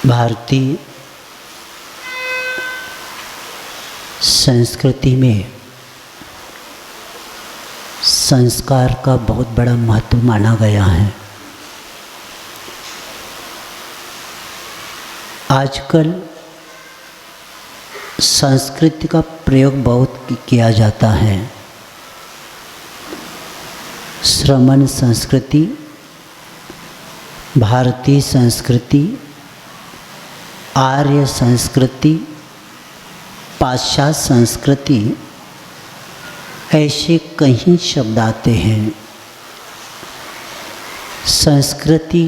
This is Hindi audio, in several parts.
भारतीय संस्कृति में संस्कार का बहुत बड़ा महत्व माना गया है। आजकल संस्कृति का प्रयोग बहुत किया जाता है। श्रमण संस्कृति, भारतीय संस्कृति, आर्य संस्कृति, पाश्चात्य संस्कृति, ऐसे कई शब्द आते हैं। संस्कृति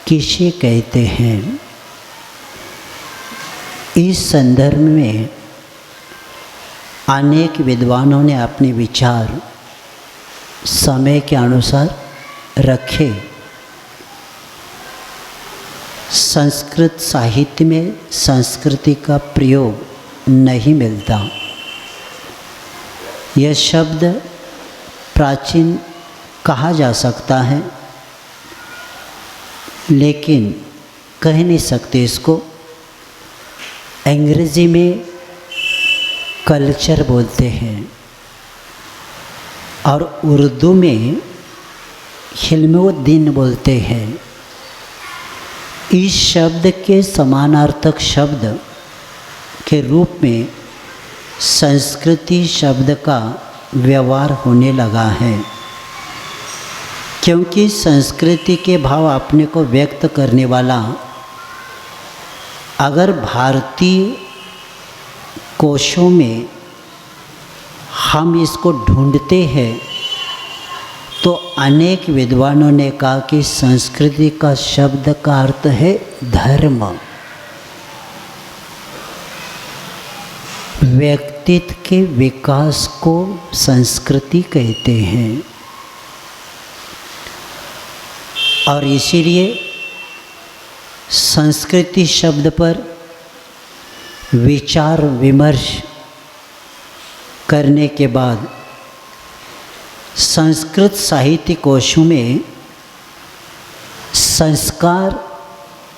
किसे कहते हैं? इस संदर्भ में अनेक विद्वानों ने अपने विचार समय के अनुसार रखे। संस्कृत साहित्य में संस्कृति का प्रयोग नहीं मिलता। यह शब्द प्राचीन कहा जा सकता है, लेकिन कह नहीं सकते इसको। अंग्रेजी में कल्चर बोलते हैं और उर्दू में हिल्मुद्दीन बोलते हैं। इस शब्द के समानार्थक शब्द के रूप में संस्कृति शब्द का व्यवहार होने लगा है, क्योंकि संस्कृति के भाव अपने को व्यक्त करने वाला अगर भारतीय कोशों में हम इसको ढूंढते हैं तो अनेक विद्वानों ने कहा कि संस्कृति का शब्द का अर्थ है धर्म। व्यक्तित्व के विकास को संस्कृति कहते हैं और इसीलिए संस्कृति शब्द पर विचार विमर्श करने के बाद संस्कृत साहित्य कोशों में संस्कार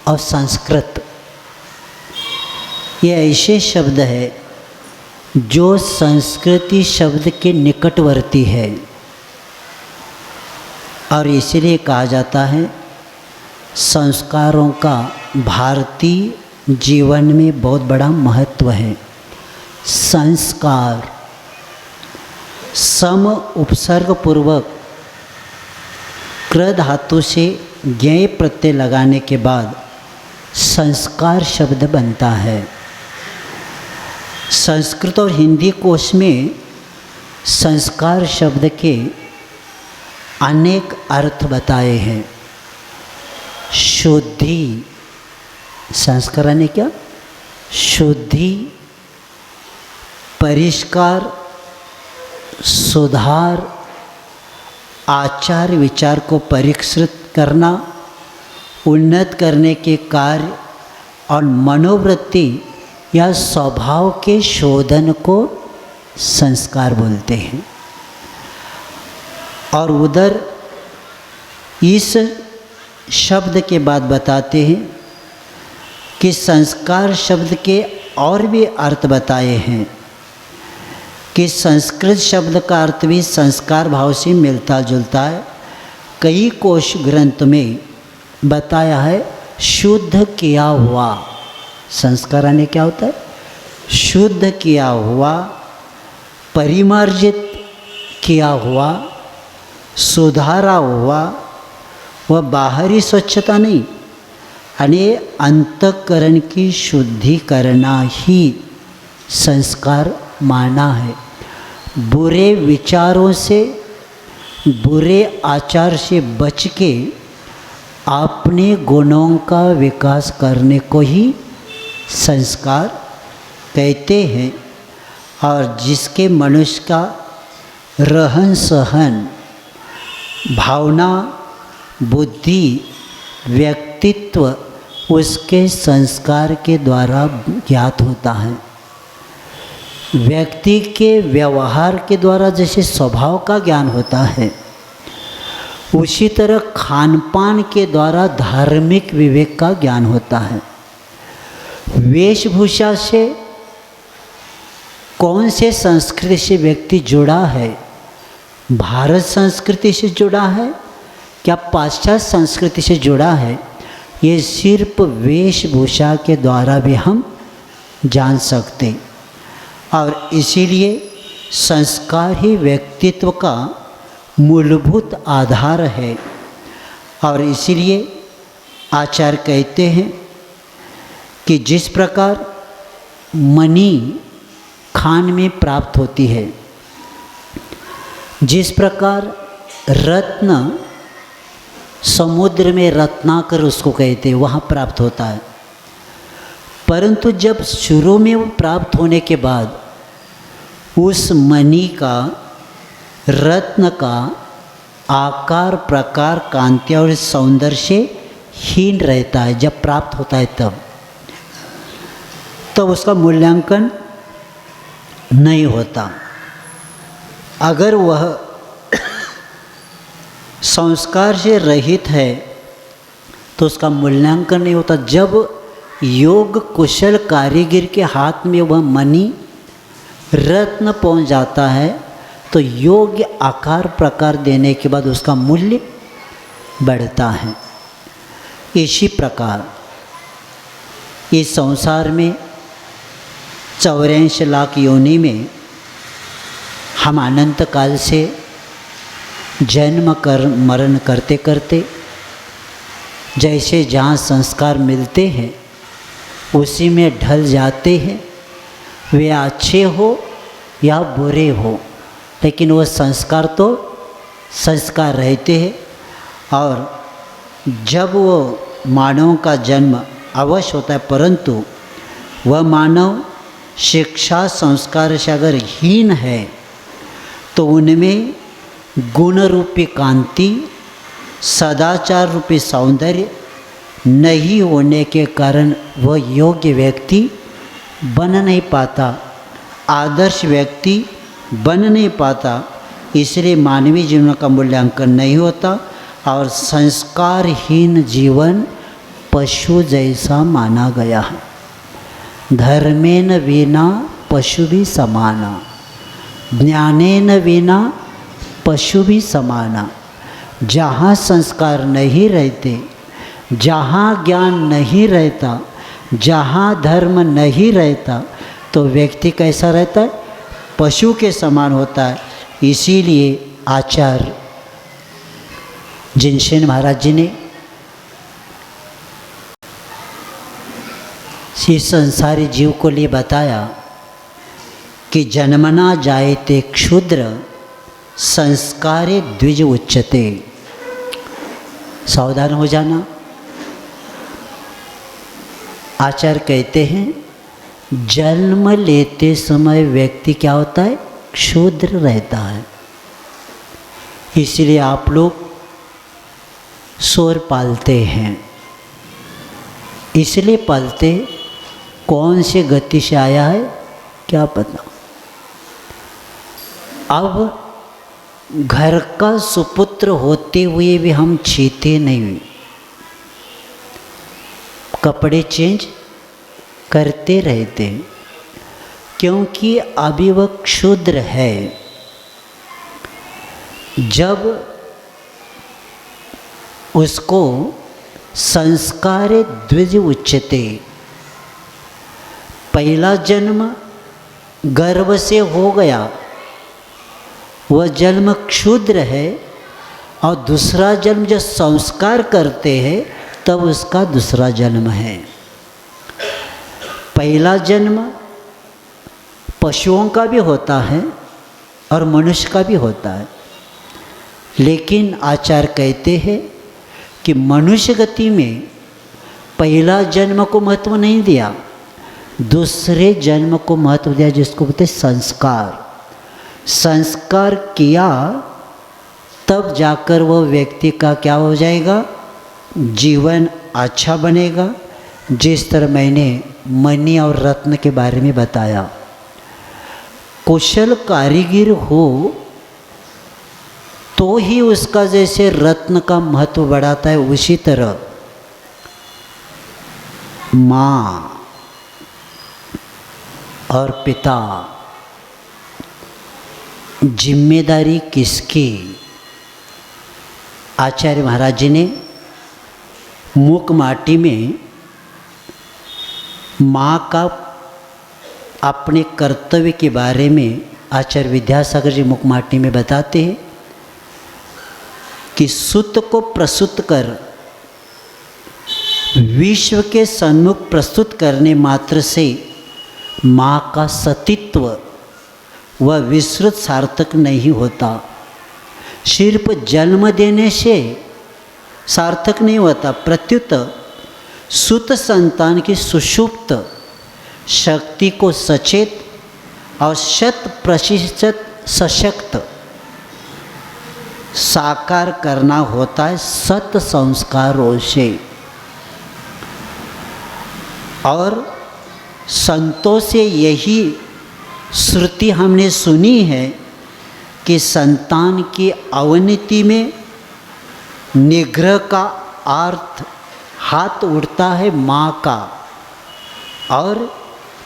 और संस्कृत ये ऐसे शब्द है जो संस्कृति शब्द के निकटवर्ती है और इसीलिए कहा जाता है संस्कारों का भारतीय जीवन में बहुत बड़ा महत्व है। संस्कार सम उपसर्ग पूर्वक क्र धातु से ज्ञेय प्रत्यय लगाने के बाद संस्कार शब्द बनता है। संस्कृत और हिंदी कोश में संस्कार शब्द के अनेक अर्थ बताए हैं। शुद्धि, संस्कार ने क्या? शुद्धि, परिष्कार, सुधार, आचार विचार को परिष्कृत करना, उन्नत करने के कार्य और मनोवृत्ति या स्वभाव के शोधन को संस्कार बोलते हैं। और उधर इस शब्द के बाद बताते हैं कि संस्कार शब्द के और भी अर्थ बताए हैं कि संस्कृत शब्द का अर्थ भी संस्कार भाव से मिलता जुलता है। कई कोश ग्रंथ में बताया है शुद्ध किया हुआ। संस्कार ने क्या होता है? शुद्ध किया हुआ, परिमार्जित किया हुआ, सुधारा हुआ। वह बाहरी स्वच्छता नहीं, यानी अंतःकरण की शुद्धि करना ही संस्कार माना है। बुरे विचारों से, बुरे आचार से बच के अपने गुणों का विकास करने को ही संस्कार कहते हैं। और जिसके मनुष्य का रहन सहन, भावना, बुद्धि, व्यक्तित्व उसके संस्कार के द्वारा ज्ञात होता है। व्यक्ति के व्यवहार के द्वारा जैसे स्वभाव का ज्ञान होता है, उसी तरह खान पान के द्वारा धार्मिक विवेक का ज्ञान होता है। वेशभूषा से कौन से संस्कृति से व्यक्ति जुड़ा है, भारत संस्कृति से जुड़ा है क्या पाश्चात्य संस्कृति से जुड़ा है, ये सिर्फ वेशभूषा के द्वारा भी हम जान सकते। और इसीलिए संस्कार ही व्यक्तित्व का मूलभूत आधार है। और इसीलिए आचार्य कहते हैं कि जिस प्रकार मणि खान में प्राप्त होती है, जिस प्रकार रत्न समुद्र में रत्नाकर उसको कहते हैं वहाँ प्राप्त होता है, परंतु जब शुरू में वो प्राप्त होने के बाद उस मणि का, रत्न का आकार, प्रकार, कांति और सौंदर्य से हीन रहता है। जब प्राप्त होता है तब उसका मूल्यांकन नहीं होता। अगर वह संस्कार से रहित है तो उसका मूल्यांकन नहीं होता। जब योग कुशल कारीगर के हाथ में वह मणि रत्न पहुंच जाता है तो योग्य आकार प्रकार देने के बाद उसका मूल्य बढ़ता है। इसी प्रकार इस संसार में 84 लाख योनि में हम अनंत काल से जन्म कर मरण करते करते जैसे जहाँ संस्कार मिलते हैं उसी में ढल जाते हैं। वे अच्छे हो या बुरे हो, लेकिन वो संस्कार तो संस्कार रहते हैं। और जब वो मानव का जन्म अवश्य होता है, परंतु वह मानव शिक्षा संस्कार से अगर हीन है तो उनमें गुण रूपी कांति, सदाचार रूपी सौंदर्य नहीं होने के कारण वह योग्य व्यक्ति बन नहीं पाता, आदर्श व्यक्ति बन नहीं पाता। इसलिए मानवीय जीवन का मूल्यांकन नहीं होता और संस्कारहीन जीवन पशु जैसा माना गया है। धर्मेन विना पशु भी समाना, ज्ञानेन विना पशु भी समाना। जहाँ संस्कार नहीं रहते, जहाँ ज्ञान नहीं रहता, जहाँ धर्म नहीं रहता तो व्यक्ति कैसा रहता है, पशु के समान होता है। इसीलिए आचार्य जिनसेन महाराज जी ने इस संसारी जीव को लिए बताया कि जन्मना जायते क्षुद्र संस्कारे द्विज उच्चते। सावधान हो जाना। आचार्य कहते हैं जन्म लेते समय व्यक्ति क्या होता है, क्षुद्र रहता है। इसलिए आप लोग शोर पालते हैं। इसलिए पालते, कौन से गति से आया है क्या पता। अब घर का सुपुत्र होते हुए भी हम छीते नहीं, कपड़े चेंज करते रहते, क्योंकि अभी वह क्षुद्र है। जब उसको संस्कारे द्विज उच्चते, पहला जन्म गर्भ से हो गया, वह जन्म क्षुद्र है, और दूसरा जन्म जब संस्कार करते हैं तब उसका दूसरा जन्म है। पहला जन्म पशुओं का भी होता है और मनुष्य का भी होता है, लेकिन आचार्य कहते हैं कि मनुष्य गति में पहला जन्म को महत्व नहीं दिया, दूसरे जन्म को महत्व दिया, जिसको बोलते संस्कार। संस्कार किया तब जाकर वह व्यक्ति का क्या हो जाएगा, जीवन अच्छा बनेगा। जिस तरह मैंने मणि और रत्न के बारे में बताया, कुशल कारीगर हो तो ही उसका जैसे रत्न का महत्व बढ़ाता है, उसी तरह माँ और पिता, जिम्मेदारी किसकी? आचार्य महाराज जी ने मूक माटी में माँ का अपने कर्तव्य के बारे में आचार्य विद्यासागर जी मूक माटी में बताते हैं कि सुत को प्रसूत कर विश्व के सन्मुख प्रस्तुत करने मात्र से माँ का सतीत्व वह विस्तृत सार्थक नहीं होता। सिर्फ जन्म देने से सार्थक नहीं होता, प्रत्युत सुत संतान की सुषुप्त शक्ति को सचेत और 100% सशक्त साकार करना होता है सत संस्कारों से। और संतों से यही श्रुति हमने सुनी है कि संतान की अवनति में निग्रह का अर्थ हाथ उठता है माँ का, और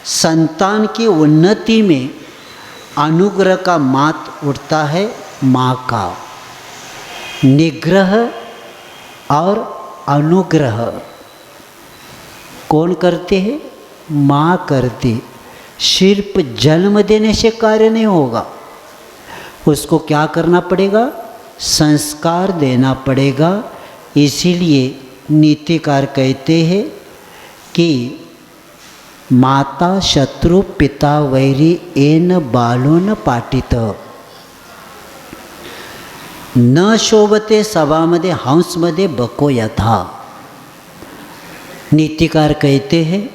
संतान की उन्नति में अनुग्रह का मात उठता है माँ का। निग्रह और अनुग्रह कौन करते हैं? माँ करती। सिर्फ जन्म देने से कार्य नहीं होगा, उसको क्या करना पड़ेगा? संस्कार देना पड़ेगा। इसीलिए नीतिकार कहते हैं कि माता शत्रु पिता वैरी एन बालो न पाटित, न शोभते सभामध्ये हंसमध्ये बको यथा। नीतिकार कहते हैं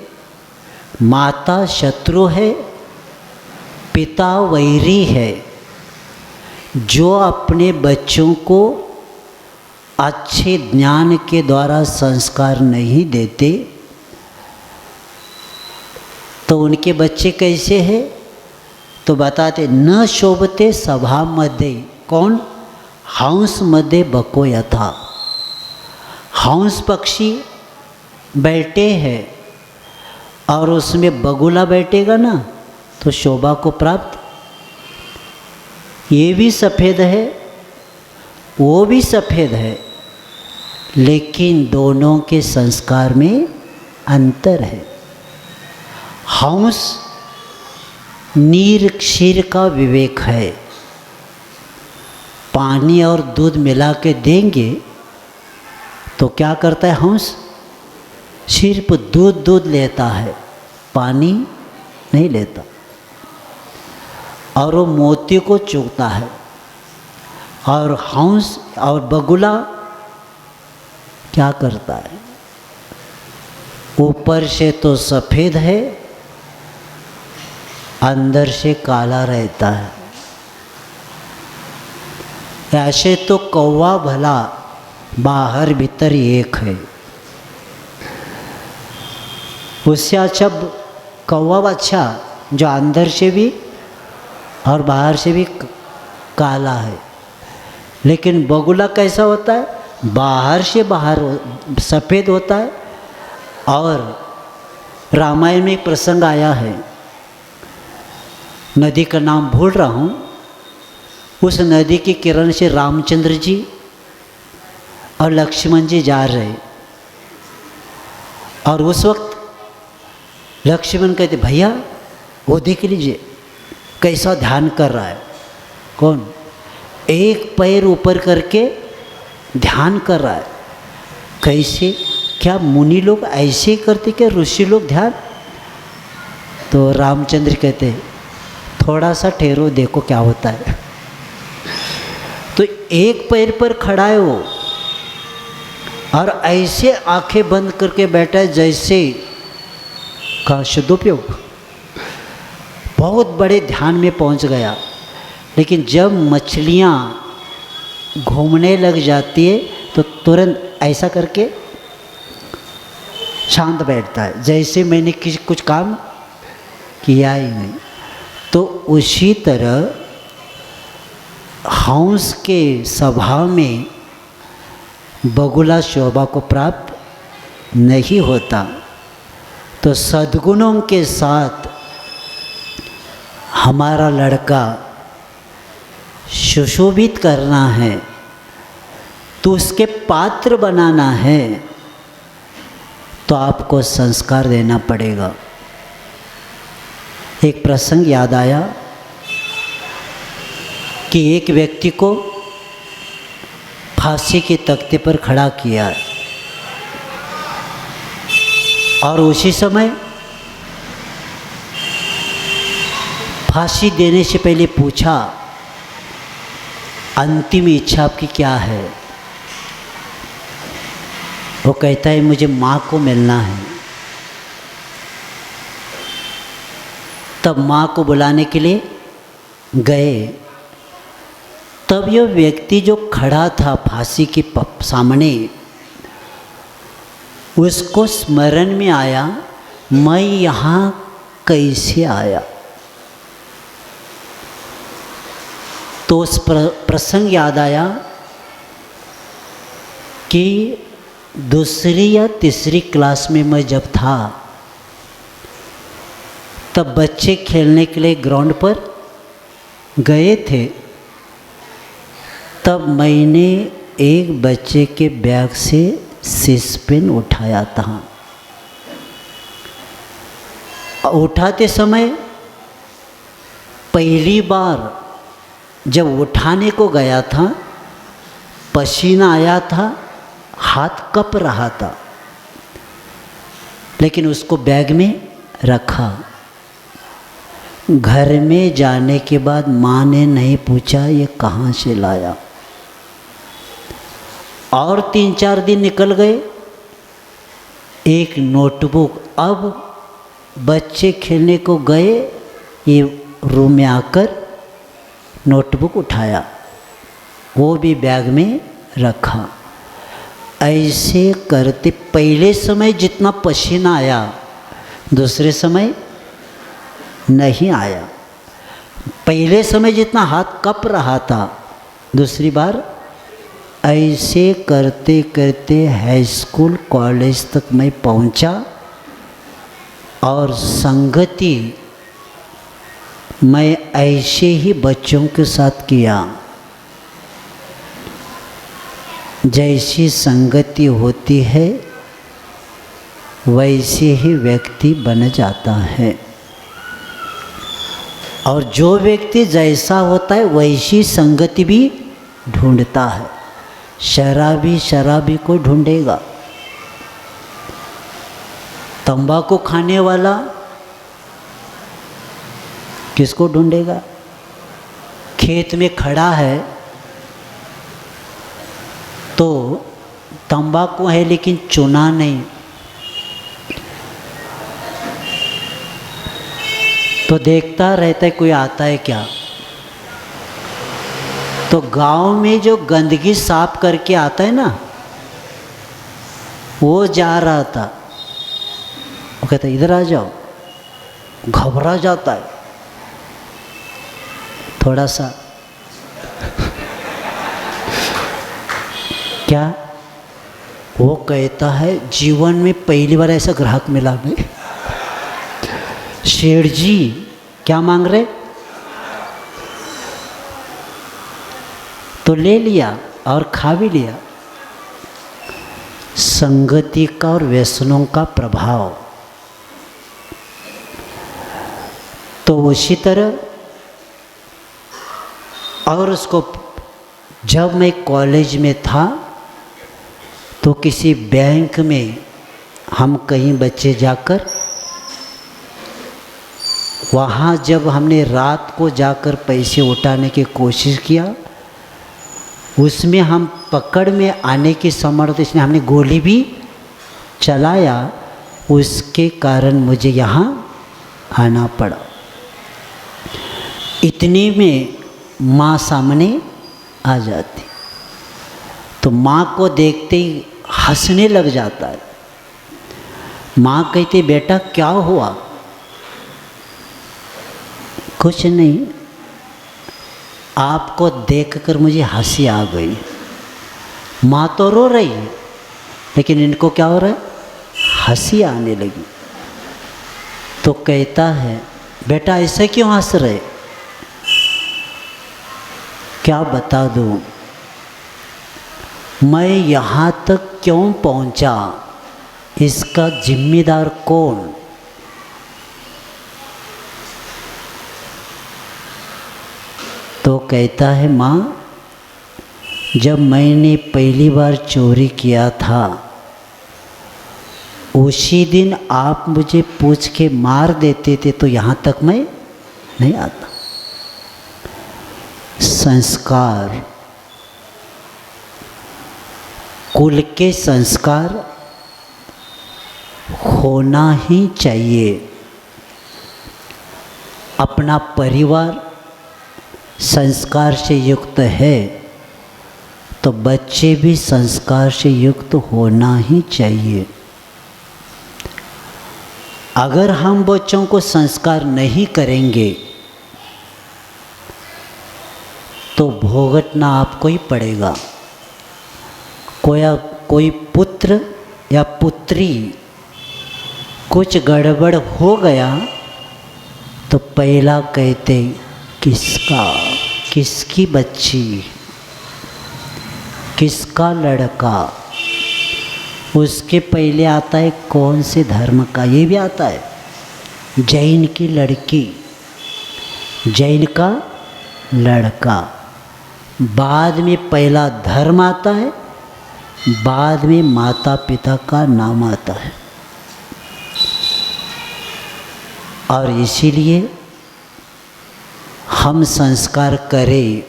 माता शत्रु है, पिता वैरी है। जो अपने बच्चों को अच्छे ज्ञान के द्वारा संस्कार नहीं देते तो उनके बच्चे कैसे हैं? तो बताते न शोभते सभा मध्ये, कौन? हंस मध्ये बको यथा। हंस पक्षी बैठे हैं और उसमें बगुला बैठेगा ना तो शोभा को प्राप्त। ये भी सफ़ेद है, वो भी सफ़ेद है, लेकिन दोनों के संस्कार में अंतर है। हंस नीर क्षीर का विवेक है, पानी और दूध मिला के देंगे तो क्या करता है हंस? सिर्फ दूध लेता है, पानी नहीं लेता, और वो मोती को चूगता है। और हंस और बगुला क्या करता है? ऊपर से तो सफ़ेद है, अंदर से काला रहता है। ऐसे तो कौवा भला बाहर भीतर एक है, उससे अच्छा कौवा अच्छा जो अंदर से भी और बाहर से भी काला है। लेकिन बगुला कैसा होता है? बाहर से बाहर सफ़ेद होता है। और रामायण में एक प्रसंग आया है, नदी का नाम भूल रहा हूँ, उस नदी की किरण से रामचंद्र जी और लक्ष्मण जी जा रहे, और उस वक्त लक्ष्मण कहते भैया वो देख लीजिए कैसा ध्यान कर रहा है। कौन? एक पैर ऊपर करके ध्यान कर रहा है। कैसे? क्या मुनि लोग ऐसे ही करते क्या? ऋषि लोग ध्यान? तो रामचंद्र कहते थोड़ा सा ठहरो, देखो क्या होता है। तो एक पैर पर खड़ा है वो, और ऐसे आंखें बंद करके बैठा है जैसे का शुद्धोपयोग, बहुत बड़े ध्यान में पहुंच गया। लेकिन जब मछलियाँ घूमने लग जाती है तो तुरंत ऐसा करके शांत बैठता है, जैसे मैंने कुछ काम किया ही नहीं। तो उसी तरह हंस के स्वभाव में बगुला शोभा को प्राप्त नहीं होता। तो सद्गुणों के साथ हमारा लड़का सुशोभित करना है, तो उसके पात्र बनाना है, तो आपको संस्कार देना पड़ेगा। एक प्रसंग याद आया कि एक व्यक्ति को फांसी के तख्ते पर खड़ा किया और उसी समय फांसी देने से पहले पूछा, अंतिम इच्छा आपकी क्या है? वो कहता है, मुझे माँ को मिलना है। तब माँ को बुलाने के लिए गए। तब यह व्यक्ति जो खड़ा था फांसी के सामने, उसको स्मरण में आया, मैं यहाँ कैसे आया? तो उस प्रसंग याद आया कि दूसरी या तीसरी क्लास में मैं जब था, तब बच्चे खेलने के लिए ग्राउंड पर गए थे। तब मैंने एक बच्चे के बैग से सिस पेन उठाया था। उठाते समय पहली बार जब उठाने को गया था, पसीना आया था, हाथ कँप रहा था, लेकिन उसको बैग में रखा। घर में जाने के बाद माँ ने नहीं पूछा ये कहाँ से लाया। और 3-4 दिन निकल गए। एक नोटबुक, अब बच्चे खेलने को गए, ये रूम में आकर नोटबुक उठाया, वो भी बैग में रखा। ऐसे करते पहले समय जितना पसीना आया, दूसरे समय नहीं आया। पहले समय जितना हाथ कँप रहा था, दूसरी बार ऐसे करते करते हाई स्कूल कॉलेज तक मैं पहुंचा। और संगति मैं ऐसे ही बच्चों के साथ किया। जैसी संगति होती है वैसे ही व्यक्ति बन जाता है। और जो व्यक्ति जैसा होता है वैसी संगति भी ढूंढता है। शराबी शराबी को ढूंढेगा, तंबाकू खाने वाला किसको ढूंढेगा? खेत में खड़ा है तो तंबाकू है लेकिन चुना नहीं, तो देखता रहता है कोई आता है क्या। तो गांव में जो गंदगी साफ करके आता है ना, वो जा रहा था, वो कहता है इधर आ जाओ, घबरा जाता है थोड़ा सा। क्या वो कहता है, जीवन में पहली बार ऐसा ग्राहक मिला मैं। शेठ जी क्या मांग रहे? तो ले लिया और खा भी लिया। संगति का और व्यसनों का प्रभाव। तो उसी तरह और उसको, जब मैं कॉलेज में था तो किसी बैंक में हम कहीं बच्चे जाकर, वहाँ जब हमने रात को जाकर पैसे उठाने की कोशिश किया, उसमें हम पकड़ में आने की समर्थ, इसमें हमने गोली भी चलाया, उसके कारण मुझे यहाँ आना पड़ा। इतने में माँ सामने आ जाती, तो माँ को देखते ही हंसने लग जाता है। माँ कहती बेटा क्या हुआ? कुछ नहीं। आपको देखकर मुझे हंसी आ गई। माँ तो रो रही है, लेकिन इनको क्या हो रहा है, हंसी आने लगी। तो कहता है, बेटा ऐसे क्यों हंस रहे? क्या बता दूँ, मैं यहाँ तक क्यों पहुँचा, इसका जिम्मेदार कौन? तो कहता है, माँ जब मैंने पहली बार चोरी किया था उसी दिन आप मुझे पूछ के मार देते थे तो यहाँ तक मैं नहीं आता। संस्कार, कुल के संस्कार होना ही चाहिए। अपना परिवार संस्कार से युक्त है तो बच्चे भी संस्कार से युक्त होना ही चाहिए। अगर हम बच्चों को संस्कार नहीं करेंगे तो भुगतना आपको ही पड़ेगा। कोई पुत्र या पुत्री कुछ गड़बड़ हो गया तो पहला कहते किसका, किसकी बच्ची, किसका लड़का, उसके पहले आता है कौन से धर्म का, ये भी आता है। जैन की लड़की, जैन का लड़का, बाद में पहला धर्म आता है, बाद में माता पिता का नाम आता है। और इसीलिए हम संस्कार करें,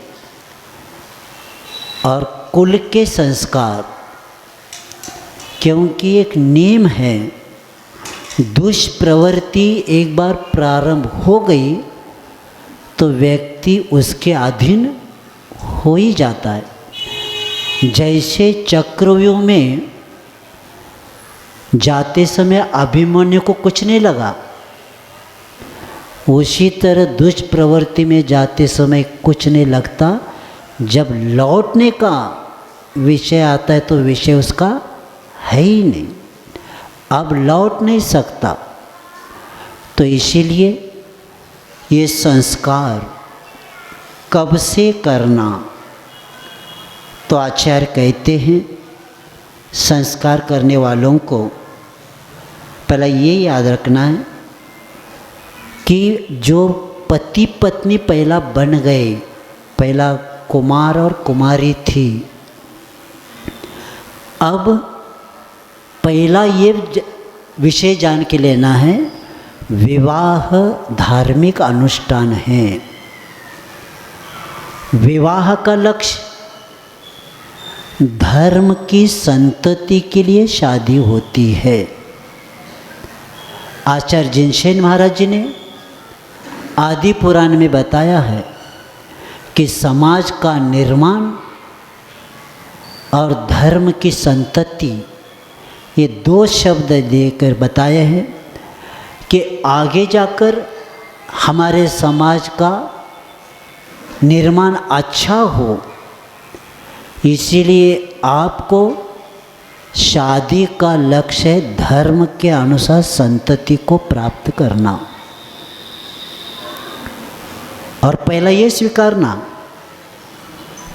और कुल के संस्कार, क्योंकि एक नियम है, दुष्प्रवृत्ति एक बार प्रारंभ हो गई तो व्यक्ति उसके अधीन हो ही जाता है। जैसे चक्रव्यूह में जाते समय अभिमन्यु को कुछ नहीं लगा, उसी तरह दुष्प्रवृत्ति में जाते समय कुछ नहीं लगता। जब लौटने का विषय आता है तो विषय उसका है ही नहीं, अब लौट नहीं सकता। तो इसीलिए ये संस्कार कब से करना, तो आचार्य कहते हैं संस्कार करने वालों को पहले ये याद रखना है कि जो पति पत्नी पहला बन गए, पहला कुमार और कुमारी थी, अब पहला ये विषय जान के लेना है, विवाह धार्मिक अनुष्ठान है। विवाह का लक्ष्य धर्म की संतति के लिए शादी होती है। आचार्य जिनसेन महाराज जी ने आदि पुराण में बताया है कि समाज का निर्माण और धर्म की संतति, ये दो शब्द देकर बताए हैं कि आगे जाकर हमारे समाज का निर्माण अच्छा हो। इसीलिए आपको शादी का लक्ष्य है धर्म के अनुसार संतति को प्राप्त करना, और पहला ये स्वीकारना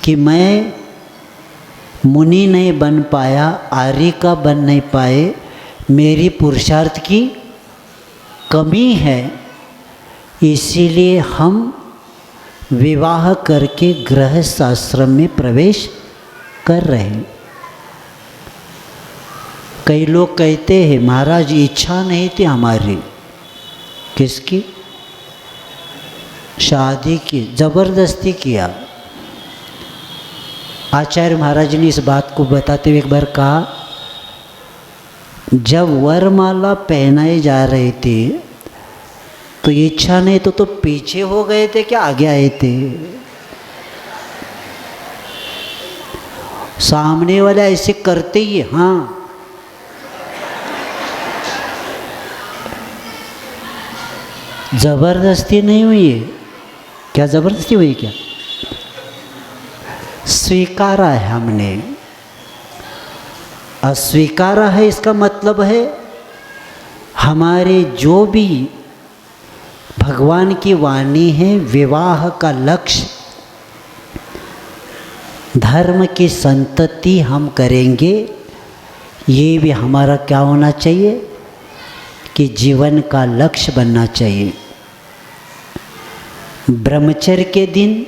कि मैं मुनि नहीं बन पाया, आर्य का बन नहीं पाए, मेरी पुरुषार्थ की कमी है, इसीलिए हम विवाह करके गृहस्थ आश्रम में प्रवेश कर रहे हैं। कई लोग कहते हैं महाराज इच्छा नहीं थी हमारी, किसकी? शादी की, ज़बरदस्ती किया। आचार्य महाराज ने इस बात को बताते हुए एक बार कहा, जब वरमाला पहनाए जा रहे थे तो इच्छा नहीं तो पीछे हो गए थे क्या आगे आए थे? सामने वाला ऐसे करते ही, हाँ ज़बरदस्ती नहीं हुई है। क्या ज़बरदस्ती हुई क्या? स्वीकारा है हमने। अस्वीकारा है इसका मतलब है हमारे जो भी भगवान की वाणी है, विवाह का लक्ष्य, धर्म की संतति हम करेंगे, ये भी हमारा क्या होना चाहिए कि जीवन का लक्ष्य बनना चाहिए। ब्रह्मचर्य के दिन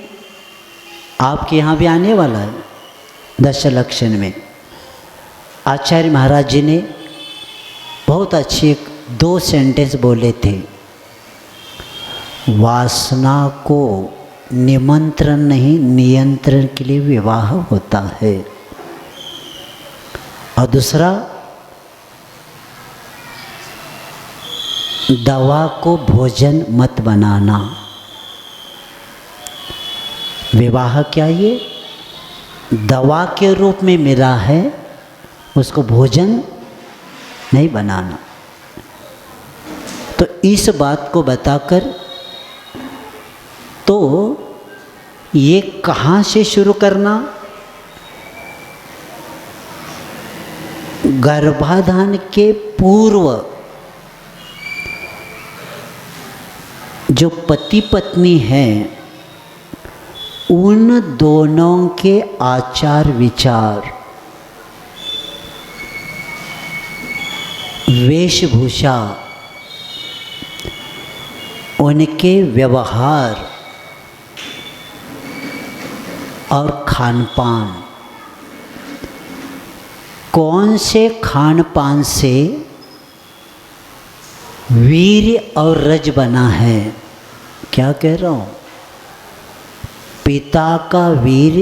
आपके यहाँ भी आने वाला है। दशलक्षण में आचार्य महाराज जी ने बहुत अच्छी 2 सेंटेंस बोले थे। वासना को निमंत्रण नहीं, नियंत्रण के लिए विवाह होता है। और दूसरा, दवा को भोजन मत बनाना। विवाह क्या ये दवा के रूप में मिला है, उसको भोजन नहीं बनाना। तो इस बात को बताकर तो ये कहाँ से शुरू करना? गर्भाधान के पूर्व जो पति पत्नी हैं, उन दोनों के आचार विचार, वेशभूषा, उनके व्यवहार और खान पान, कौन से खान पान से वीर और रज बना है? क्या कह रहा हूँ? पिता का वीर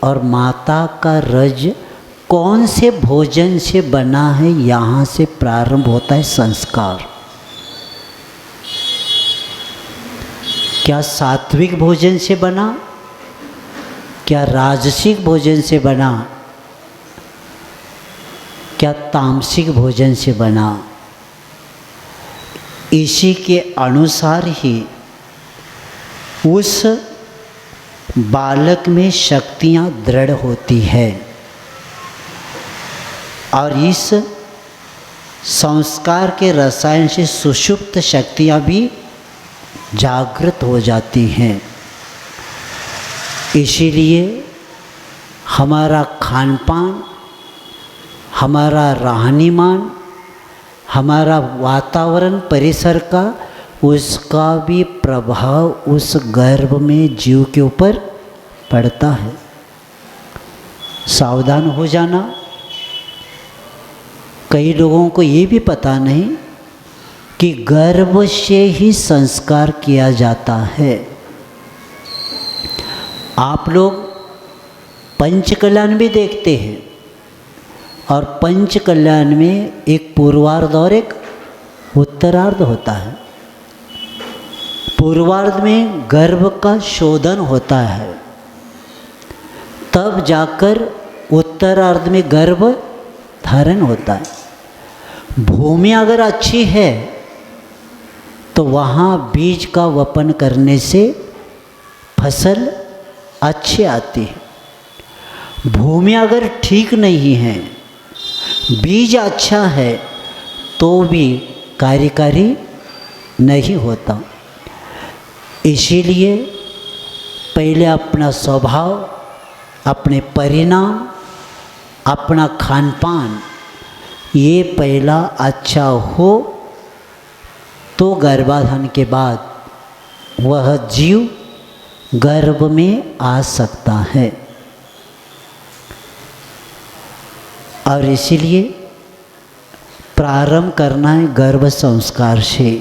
और माता का रज कौन से भोजन से बना है? यहाँ से प्रारंभ होता है संस्कार। क्या सात्विक भोजन से बना? क्या राजसिक भोजन से बना? क्या तामसिक भोजन से बना? इसी के अनुसार ही उस बालक में शक्तियाँ दृढ़ होती है और इस संस्कार के रसायन से सुषुप्त शक्तियाँ भी जागृत हो जाती हैं। इसीलिए हमारा खान पान, हमारा रहनीमान, हमारा वातावरण परिसर का, उसका भी प्रभाव उस गर्भ में जीव के ऊपर पड़ता है। सावधान हो जाना। कई लोगों को ये भी पता नहीं कि गर्भ से ही संस्कार किया जाता है। आप लोग पंचकल्याण भी देखते हैं और पंचकल्याण में एक पूर्वार्ध और एक उत्तरार्ध होता है। पूर्वार्ध में गर्भ का शोधन होता है, तब जाकर उत्तरार्ध में गर्भ धारण होता है। भूमि अगर अच्छी है तो वहाँ बीज का वपन करने से फसल अच्छी आती है। भूमि अगर ठीक नहीं है, बीज अच्छा है, तो भी कार्यकारी नहीं होता। इसीलिए पहले अपना स्वभाव, अपने परिणाम, अपना खान पान, ये पहला अच्छा हो तो गर्भाधान के बाद वह जीव गर्भ में आ सकता है। और इसीलिए प्रारंभ करना है गर्भ संस्कार से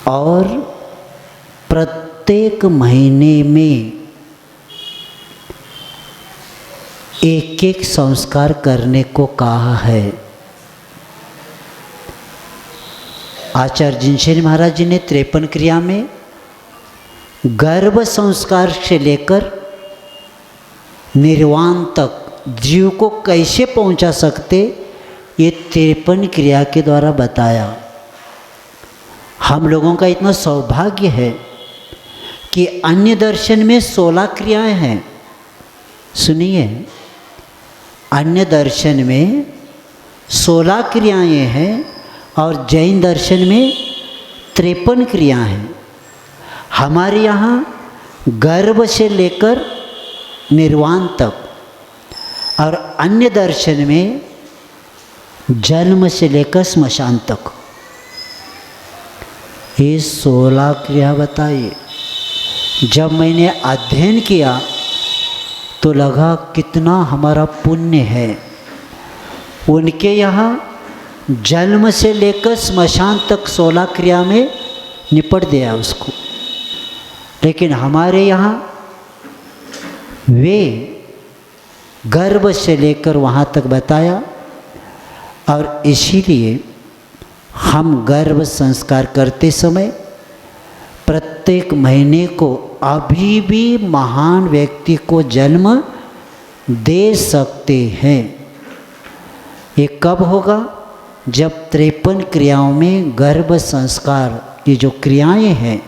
और प्रत्येक महीने में एक एक संस्कार करने को कहा है। आचार्य जिनसेन महाराज जी ने 53 क्रिया में गर्भ संस्कार से लेकर निर्वाण तक जीव को कैसे पहुंचा सकते, ये 53 क्रिया के द्वारा बताया। हम लोगों का इतना सौभाग्य है कि अन्य दर्शन में 16 क्रियाएं हैं। सुनिए, अन्य दर्शन में 16 क्रियाएं हैं और जैन दर्शन में 53 क्रियाएं हैं। हमारे यहाँ गर्भ से लेकर निर्वाण तक, और अन्य दर्शन में जन्म से लेकर स्मशान तक ये 16 क्रिया बताइए। जब मैंने अध्ययन किया तो लगा कितना हमारा पुण्य है। उनके यहाँ जन्म से लेकर स्मशान तक 16 क्रिया में निपट दिया उसको, लेकिन हमारे यहाँ वे गर्भ से लेकर वहाँ तक बताया। और इसीलिए हम गर्भ संस्कार करते समय प्रत्येक महीने को अभी भी महान व्यक्ति को जन्म दे सकते हैं। ये कब होगा? जब 53 क्रियाओं में गर्भ संस्कार की जो क्रियाएं हैं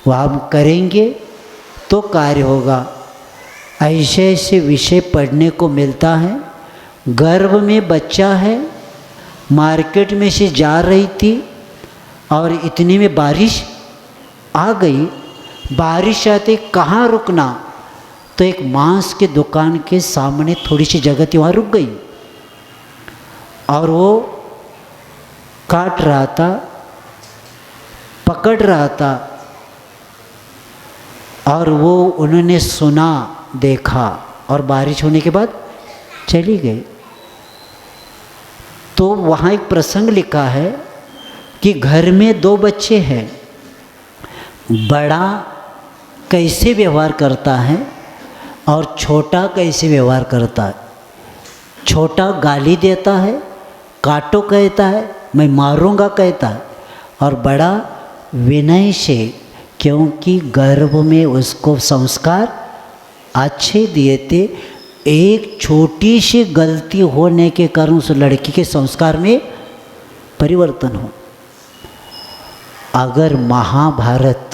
वह हम करेंगे तो कार्य होगा। ऐसे ऐसे विषय पढ़ने को मिलता है। गर्भ में बच्चा है, मार्केट में से जा रही थी और इतने में बारिश आ गई। बारिश आते कहाँ रुकना, तो एक मांस के दुकान के सामने थोड़ी सी जगह थी, वहाँ रुक गई और वो काट रहा था, पकड़ रहा था, और वो उन्होंने सुना, देखा और बारिश होने के बाद चली गई। तो वहाँ एक प्रसंग लिखा है कि घर में 2 बच्चे हैं, बड़ा कैसे व्यवहार करता है और छोटा कैसे व्यवहार करता है। छोटा गाली देता है, काटो कहता है, मैं मारूंगा कहता है, और बड़ा विनय से, क्योंकि गर्भ में उसको संस्कार अच्छे दिए थे। एक छोटी सी गलती होने के कारण उस लड़की के संस्कार में परिवर्तन हो। अगर महाभारत,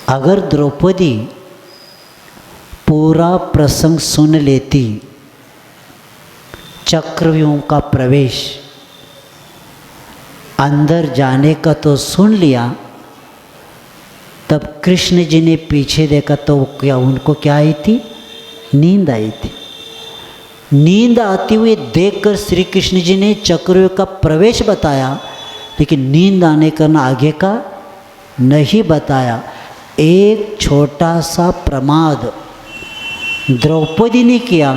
अगर द्रौपदी पूरा प्रसंग सुन लेती, चक्रव्यूह का प्रवेश, अंदर जाने का तो सुन लिया, तब कृष्ण जी ने पीछे देखा तो क्या उनको क्या आई थी? नींद आई थी। नींद आती हुई देखकर श्री कृष्ण जी ने चक्रव्यूह का प्रवेश बताया, लेकिन नींद आने का आगे का नहीं बताया। एक छोटा सा प्रमाद द्रौपदी ने किया,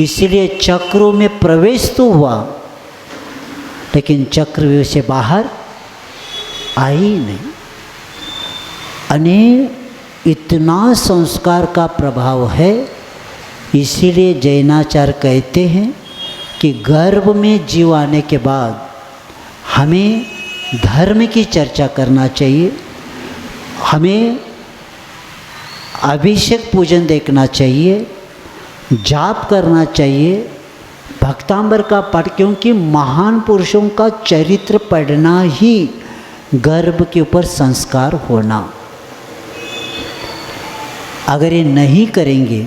इसलिए चक्रव्यूह में प्रवेश तो हुआ, लेकिन चक्रव्यूह से बाहर आई नहीं। अने इतना संस्कार का प्रभाव है, इसीलिए जैनाचार्य कहते हैं कि गर्भ में जीव आने के बाद हमें धर्म की चर्चा करना चाहिए, हमें अभिषेक पूजन देखना चाहिए, जाप करना चाहिए, भक्तांबर का पाठ, क्योंकि महान पुरुषों का चरित्र पढ़ना ही गर्भ के ऊपर संस्कार होना। अगर ये नहीं करेंगे,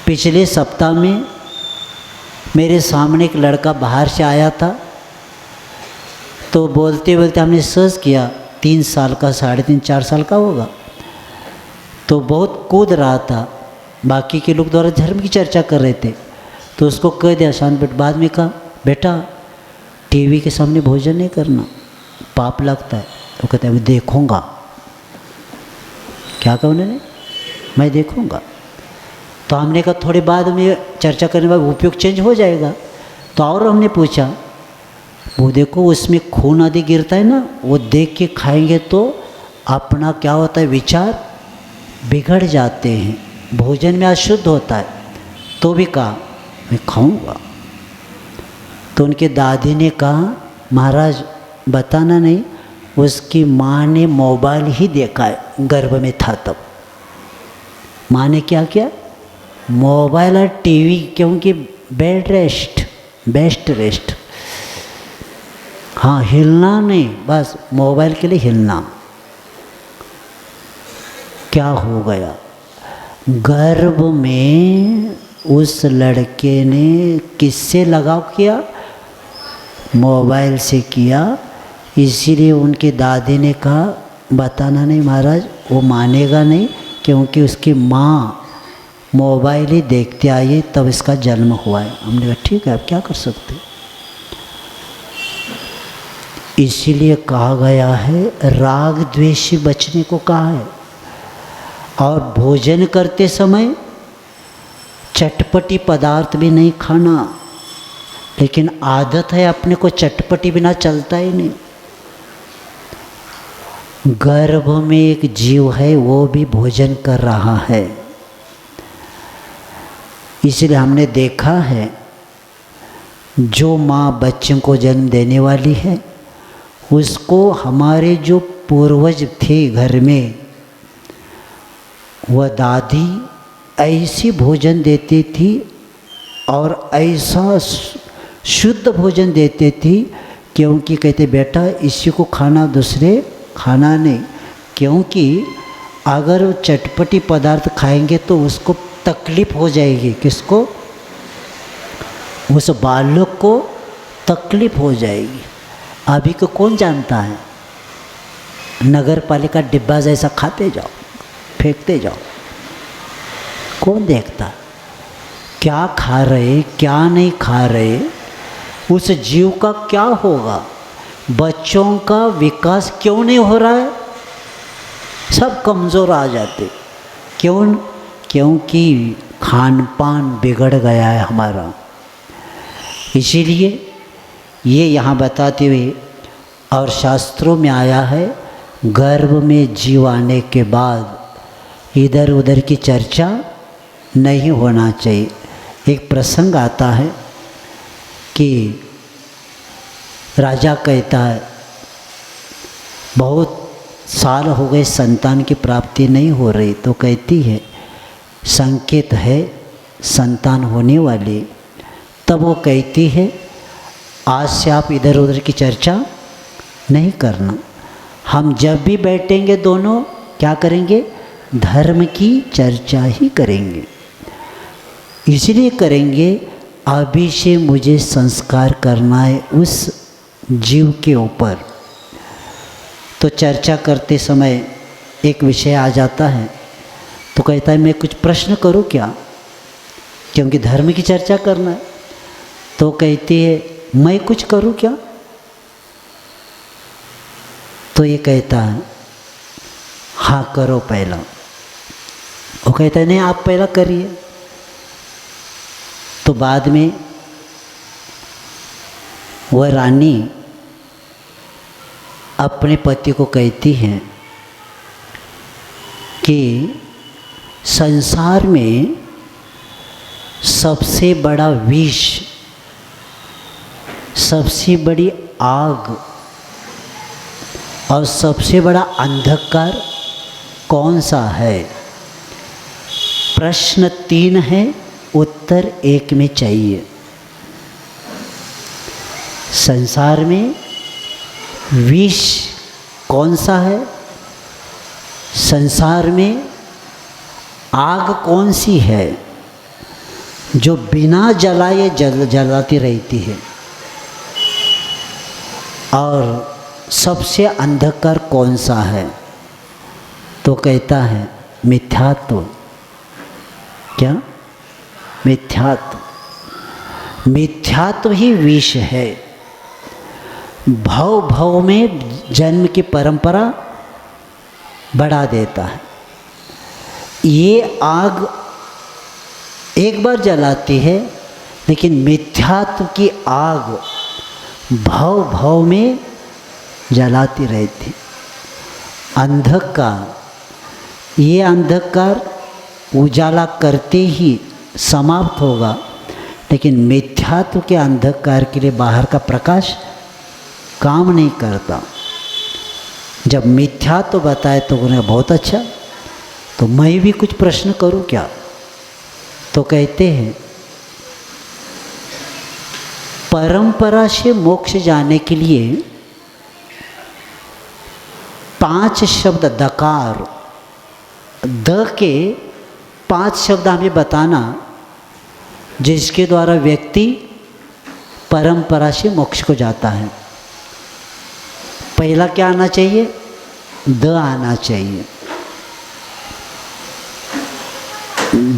पिछले सप्ताह में मेरे सामने एक लड़का बाहर से आया था, तो बोलते बोलते हमने सर्च किया, 3 साल का, 3.5 4 साल का होगा, तो बहुत कूद रहा था। बाकी के लोग द्वारा धर्म की चर्चा कर रहे थे, तो उसको कह दिया शांत बैठ। बाद में कहा, बेटा टीवी के सामने भोजन नहीं करना, पाप लगता है। वो कहते हैं मैं देखूँगा। क्या कहा उन्होंने? मैं देखूँगा। तो हमने कहा थोड़ी बाद में चर्चा करने के बाद उपयोग चेंज हो जाएगा। तो और हमने पूछा, वो देखो उसमें खून आदि गिरता है ना, वो देख के खाएंगे तो अपना क्या होता है, विचार बिगड़ जाते हैं, भोजन में अशुद्ध होता है। तो भी कहा मैं खाऊंगा। तो उनके दादी ने कहा महाराज बताना नहीं, उसकी माँ ने मोबाइल ही देखा है, गर्भ में था तब। माँ ने क्या किया? मोबाइल और टीवी, क्योंकि बेस्ट रेस्ट। हाँ, हिलना नहीं, बस मोबाइल के लिए हिलना। क्या हो गया? गर्भ में उस लड़के ने किससे लगाव किया? मोबाइल से किया। इसीलिए उनकी दादी ने कहा बताना नहीं महाराज, वो मानेगा नहीं, क्योंकि उसकी माँ मोबाइल ही देखते आई तब इसका जन्म हुआ है। हमने कहा ठीक है, अब क्या कर सकते। इसीलिए कहा गया है राग द्वेष से बचने को कहा है। और भोजन करते समय चटपटी पदार्थ भी नहीं खाना, लेकिन आदत है अपने को चटपटी बिना चलता ही नहीं। गर्भ में एक जीव है, वो भी भोजन कर रहा है। इसलिए हमने देखा है जो माँ बच्चों को जन्म देने वाली है, उसको हमारे जो पूर्वज थे घर में, वह दादी ऐसी भोजन देती थी और ऐसा शुद्ध भोजन देते थी, क्योंकि कहते बेटा इसी को खाना, दूसरे खाना नहीं। क्योंकि अगर वो चटपटी पदार्थ खाएंगे तो उसको तकलीफ हो जाएगी। किसको? उस बालक को तकलीफ हो जाएगी। अभी को कौन जानता है? नगर पालिका डिब्बा जैसा खाते जाओ, फेंकते जाओ, कौन देखता क्या खा रहे क्या नहीं खा रहे। उस जीव का क्या होगा? बच्चों का विकास क्यों नहीं हो रहा है? सब कमज़ोर आ जाते। क्यों? क्योंकि खान पान बिगड़ गया है हमारा। इसीलिए ये यहाँ बताते हुए, और शास्त्रों में आया है गर्भ में जीव आने के बाद इधर उधर की चर्चा नहीं होना चाहिए। एक प्रसंग आता है कि राजा कहता है बहुत साल हो गए संतान की प्राप्ति नहीं हो रही, तो कहती है संकेत है संतान होने वाली। तब वो कहती है आज से आप इधर उधर की चर्चा नहीं करना, हम जब भी बैठेंगे दोनों क्या करेंगे? धर्म की चर्चा ही करेंगे। इसलिए करेंगे अभी से मुझे संस्कार करना है उस जीव के ऊपर। तो चर्चा करते समय एक विषय आ जाता है, तो कहता है मैं कुछ प्रश्न करूं क्या, क्योंकि धर्म की चर्चा करना है। तो कहती है मैं कुछ करूं क्या? तो ये कहता है हाँ करो पहला। वो कहता है नहीं आप पहला करिए। तो बाद में वह रानी अपने पति को कहती है कि संसार में सबसे बड़ा विष, सबसे बड़ी आग और सबसे बड़ा अंधकार कौन सा है? प्रश्न 3 है, उत्तर 1 में चाहिए। संसार में विष कौन सा है? संसार में आग कौन सी है जो बिना जलाए जलाती रहती है? और सबसे अंधकार कौन सा है? तो कहता है मिथ्यात्व। क्या? मिथ्यात्व। मिथ्यात्व ही विष है। भव भव में जन्म की परंपरा बढ़ा देता है। ये आग एक बार जलाती है, लेकिन मिथ्यात्व की आग भव भव में जलाती रहती। अंधकार, ये अंधकार उजाला करते ही समाप्त होगा, लेकिन मिथ्यात्व के अंधकार के लिए बाहर का प्रकाश काम नहीं करता। जब मिथ्यात्व बताए तो उन्हें बहुत अच्छा, तो मैं भी कुछ प्रश्न करूं क्या? तो कहते हैं परंपरा से मोक्ष जाने के लिए 5 शब्द दकार, द के 5 शब्द हमें बताना जिसके द्वारा व्यक्ति परंपरा से मोक्ष को जाता है। पहला क्या आना चाहिए? द आना चाहिए।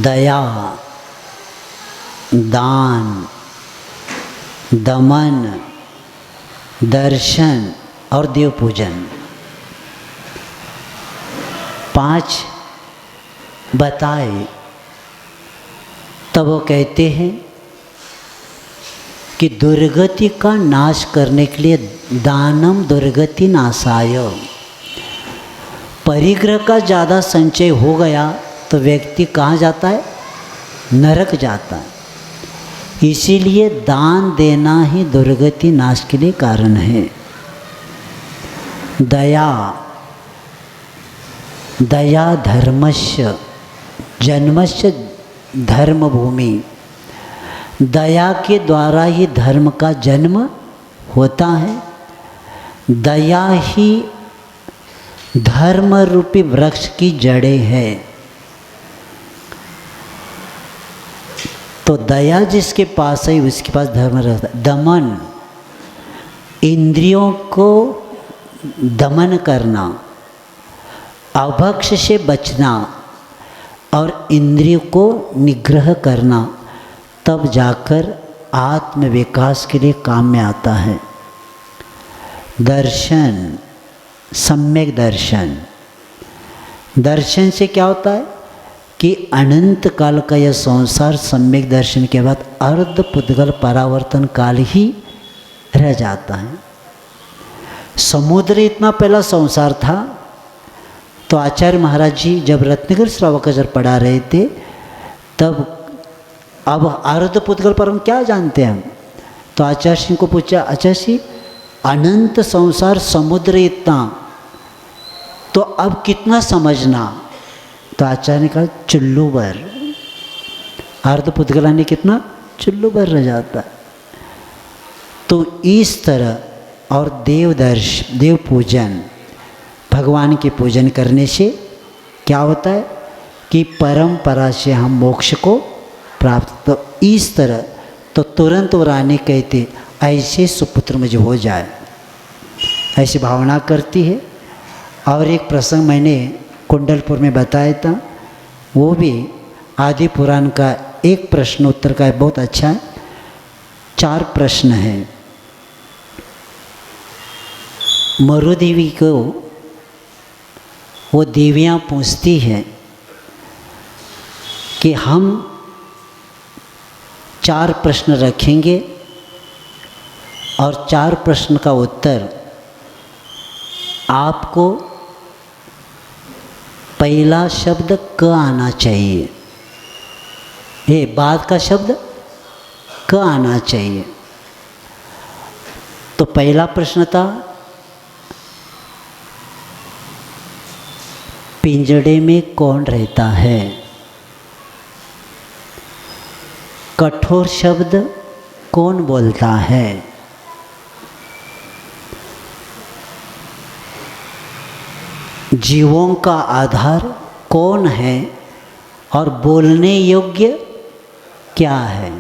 दया, दान, दमन, दर्शन और देव पूजन, 5 बताए। तब वो कहते हैं कि दुर्गति का नाश करने के लिए दानम दुर्गति नाशाय। परिग्रह का ज़्यादा संचय हो गया तो व्यक्ति कहाँ जाता है? नरक जाता है। इसीलिए दान देना ही दुर्गति नाश के लिए कारण है। दया, दया धर्मस्य जन्मस्य धर्मभूमि, दया के द्वारा ही धर्म का जन्म होता है। दया ही धर्म रूपी वृक्ष की जड़ें है। तो दया जिसके पास है उसके पास धर्म रहता है। दमन, इंद्रियों को दमन करना, अभक्ष से बचना और इंद्रियों को निग्रह करना, तब जाकर आत्म विकास के लिए काम में आता है। दर्शन, सम्यक दर्शन, दर्शन से क्या होता है कि अनंत काल का यह संसार सम्यक दर्शन के बाद अर्ध पुद्गल परावर्तन काल ही रह जाता है। समुद्र इतना पहला संसार था, तो आचार्य महाराज जी जब रत्नगिर श्रावकाचार्य पढ़ा रहे थे तब अब अर्ध पुद्गल पर हम क्या जानते हैं? तो आचार्य सिंह को पूछा, आचार्य सिंह अनंत संसार समुद्र इतना, तो अब कितना समझना? तो आचार्य ने कहा चुल्लू भर। अर्ध पुद्गल ने कितना? चुल्लू भर रह जाता है। तो इस तरह और देव पूजन, भगवान के पूजन करने से क्या होता है कि परंपरा से हम मोक्ष को प्राप्त। तो इस तरह तो तुरंत वो रानी कहती ऐसे सुपुत्र मुझे हो जाए, ऐसी भावना करती है। और एक प्रसंग मैंने कुंडलपुर में बताया था, वो भी आदि पुराण का एक प्रश्न उत्तर का है, बहुत अच्छा है। 4 प्रश्न हैं। मरुदेवी को वो देवियाँ पूछती हैं कि हम 4 प्रश्न रखेंगे और 4 प्रश्न का उत्तर आपको पहला शब्द क आना चाहिए, ये बाद का शब्द क आना चाहिए। तो पहला प्रश्न था पिंजड़े में कौन रहता है? कठोर शब्द कौन बोलता है? जीवों का आधार कौन है और बोलने योग्य क्या है?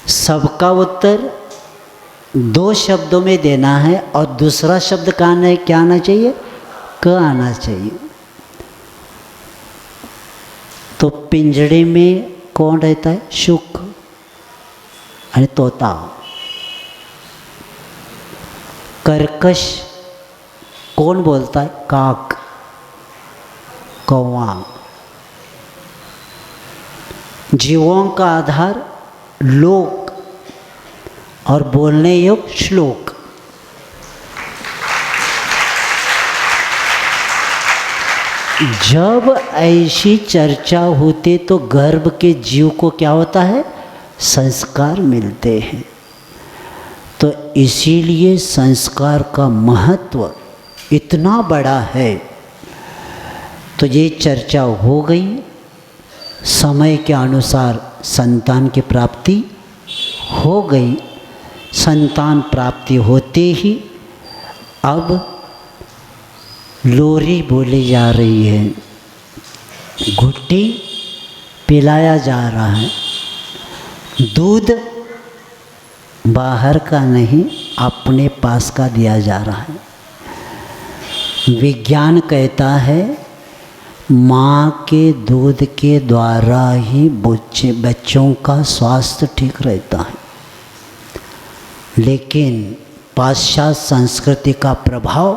सबका उत्तर 2 शब्दों में देना है और दूसरा शब्द क्या आना चाहिए? क आना चाहिए। तो पिंजड़े में कौन रहता है? शुक यानी तोता। कर्कश कौन बोलता है? काक, कौवा। जीवों का आधार लोक और बोलने योग्य श्लोक। जब ऐसी चर्चा होती तो गर्भ के जीव को क्या होता है? संस्कार मिलते हैं। तो इसीलिए संस्कार का महत्व इतना बड़ा है। तो ये चर्चा हो गई, समय के अनुसार संतान की प्राप्ति हो गई। संतान प्राप्ति होते ही अब लोरी बोली जा रही है, घुट्टी पिलाया जा रहा है। दूध बाहर का नहीं, अपने पास का दिया जा रहा है। विज्ञान कहता है माँ के दूध के द्वारा ही बच्चों का स्वास्थ्य ठीक रहता है। लेकिन पाश्चात्य संस्कृति का प्रभाव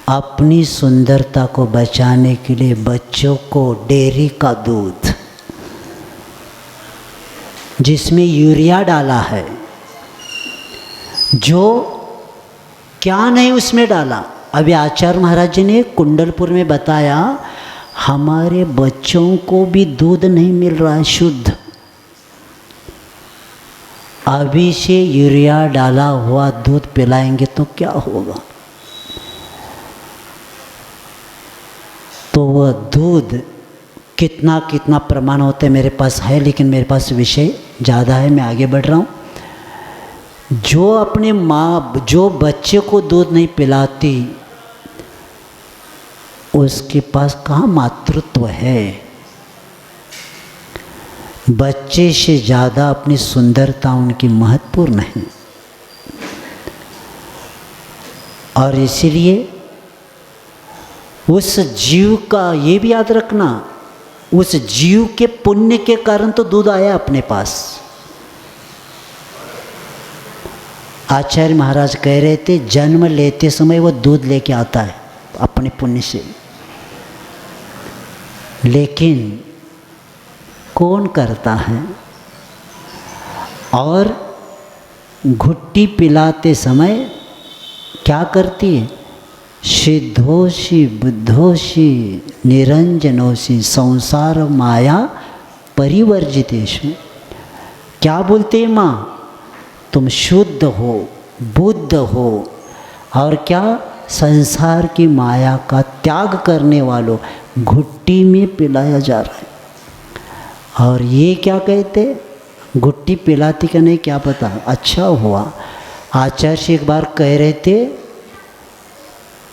अपनी सुंदरता को बचाने के लिए बच्चों को डेयरी का दूध, जिसमें यूरिया डाला है, जो क्या नहीं उसमें डाला। अभी आचार्य महाराज जी ने कुंडलपुर में बताया, हमारे बच्चों को भी दूध नहीं मिल रहा है शुद्ध, अभी से यूरिया डाला हुआ दूध पिलाएंगे तो क्या होगा। तो वह दूध कितना कितना प्रमाण होते मेरे पास है, लेकिन मेरे पास विषय ज़्यादा है, मैं आगे बढ़ रहा हूँ। जो अपने माँ, जो बच्चे को दूध नहीं पिलाती, उसके पास कहाँ मातृत्व है। बच्चे से ज़्यादा अपनी सुंदरता उनकी महत्वपूर्ण है। और इसीलिए उस जीव का ये भी याद रखना, उस जीव के पुण्य के कारण तो दूध आया अपने पास। आचार्य महाराज कह रहे थे जन्म लेते समय वो दूध लेके आता है अपने पुण्य से, लेकिन कौन करता है। और घुट्टी पिलाते समय क्या करती है, सिद्धोषि बुद्धोषि निरंजनोषि संसार माया परिवर्जितेषु। क्या बोलते हैं माँ, तुम शुद्ध हो, बुद्ध हो, और क्या, संसार की माया का त्याग करने वालों, घुट्टी में पिलाया जा रहा है। और ये क्या कहते, घुट्टी पिलाती का नहीं, क्या पता, अच्छा हुआ। आचार्य एक बार कह रहे थे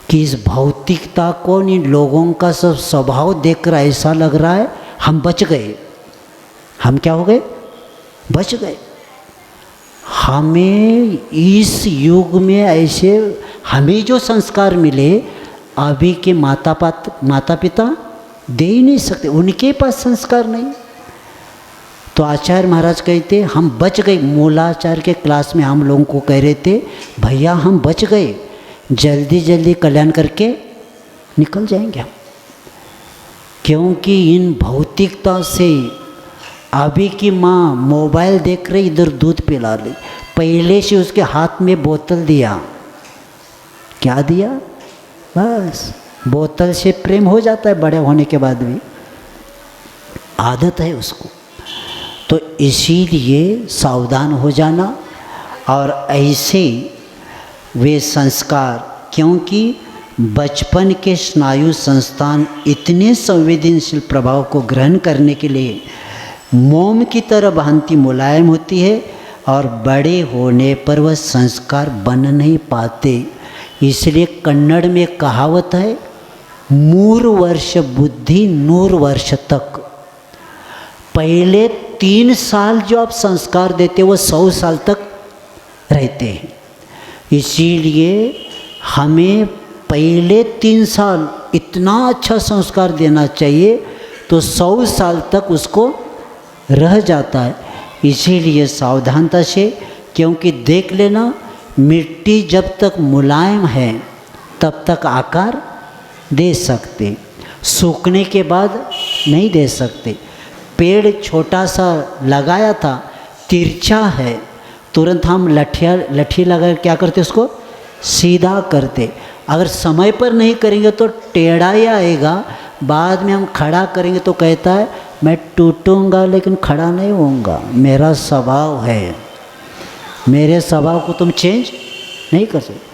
कि इस भौतिकता को, इन लोगों का सब स्वभाव देखकर ऐसा लग रहा है हम बच गए। हम क्या हो गए, बच गए। हमें इस युग में ऐसे, हमें जो संस्कार मिले अभी के माता पिता दे ही नहीं सकते, उनके पास संस्कार नहीं। तो आचार्य महाराज कहते हम बच गए। मूलाचार्य के क्लास में हम लोगों को कह रहे थे भैया हम बच गए, जल्दी जल्दी कल्याण करके निकल जाएंगे हम, क्योंकि इन भौतिकता से अभी की माँ मोबाइल देख रही, इधर दूध पिला रही, पहले से उसके हाथ में बोतल दिया, क्या दिया, बस बोतल से प्रेम हो जाता है बड़े होने के बाद भी, आदत है उसको। तो इसीलिए सावधान हो जाना। और ऐसे वे संस्कार, क्योंकि बचपन के स्नायु संस्थान इतने संवेदनशील प्रभाव को ग्रहण करने के लिए मोम की तरह भांति मुलायम होती है, और बड़े होने पर वह संस्कार बन नहीं पाते। इसलिए कन्नड़ में कहावत है, मूर वर्ष बुद्धि नूर वर्ष तक। पहले 3 साल जो आप संस्कार देते वो 100 साल तक रहते हैं। इसीलिए हमें पहले 3 साल इतना अच्छा संस्कार देना चाहिए तो 100 साल तक उसको रह जाता है। इसीलिए सावधानता से, क्योंकि देख लेना मिट्टी जब तक मुलायम है तब तक आकार दे सकते, सूखने के बाद नहीं दे सकते। पेड़ छोटा सा लगाया था, तिरछा है, तुरंत हम लठी लगा क्या करते, उसको सीधा करते। अगर समय पर नहीं करेंगे तो टेढ़ा ही आएगा, बाद में हम खड़ा करेंगे तो कहता है मैं टूटूंगा लेकिन खड़ा नहीं होऊंगा, मेरा स्वभाव है, मेरे स्वभाव को तुम चेंज नहीं कर सकते।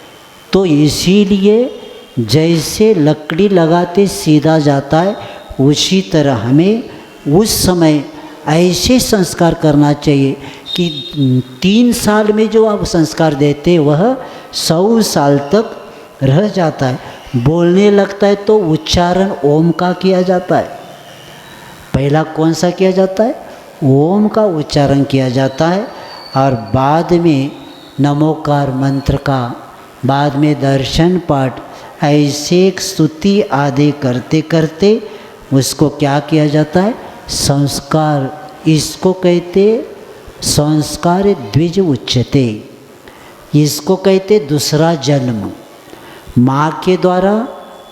तो इसीलिए जैसे लकड़ी लगाते सीधा जाता है, उसी तरह हमें उस समय ऐसे संस्कार करना चाहिए कि 3 साल में जो आप संस्कार देते वह 100 साल तक रह जाता है। बोलने लगता है तो उच्चारण ओम का किया जाता है। पहला कौन सा किया जाता है? ओम का उच्चारण किया जाता है, और बाद में नमोकार मंत्र का, बाद में दर्शन पाठ, ऐसे स्तुति आदि करते करते उसको क्या किया जाता है? संस्कार। इसको कहते संस्कार द्विज उच्यते। इसको कहते दूसरा जन्म, माँ के द्वारा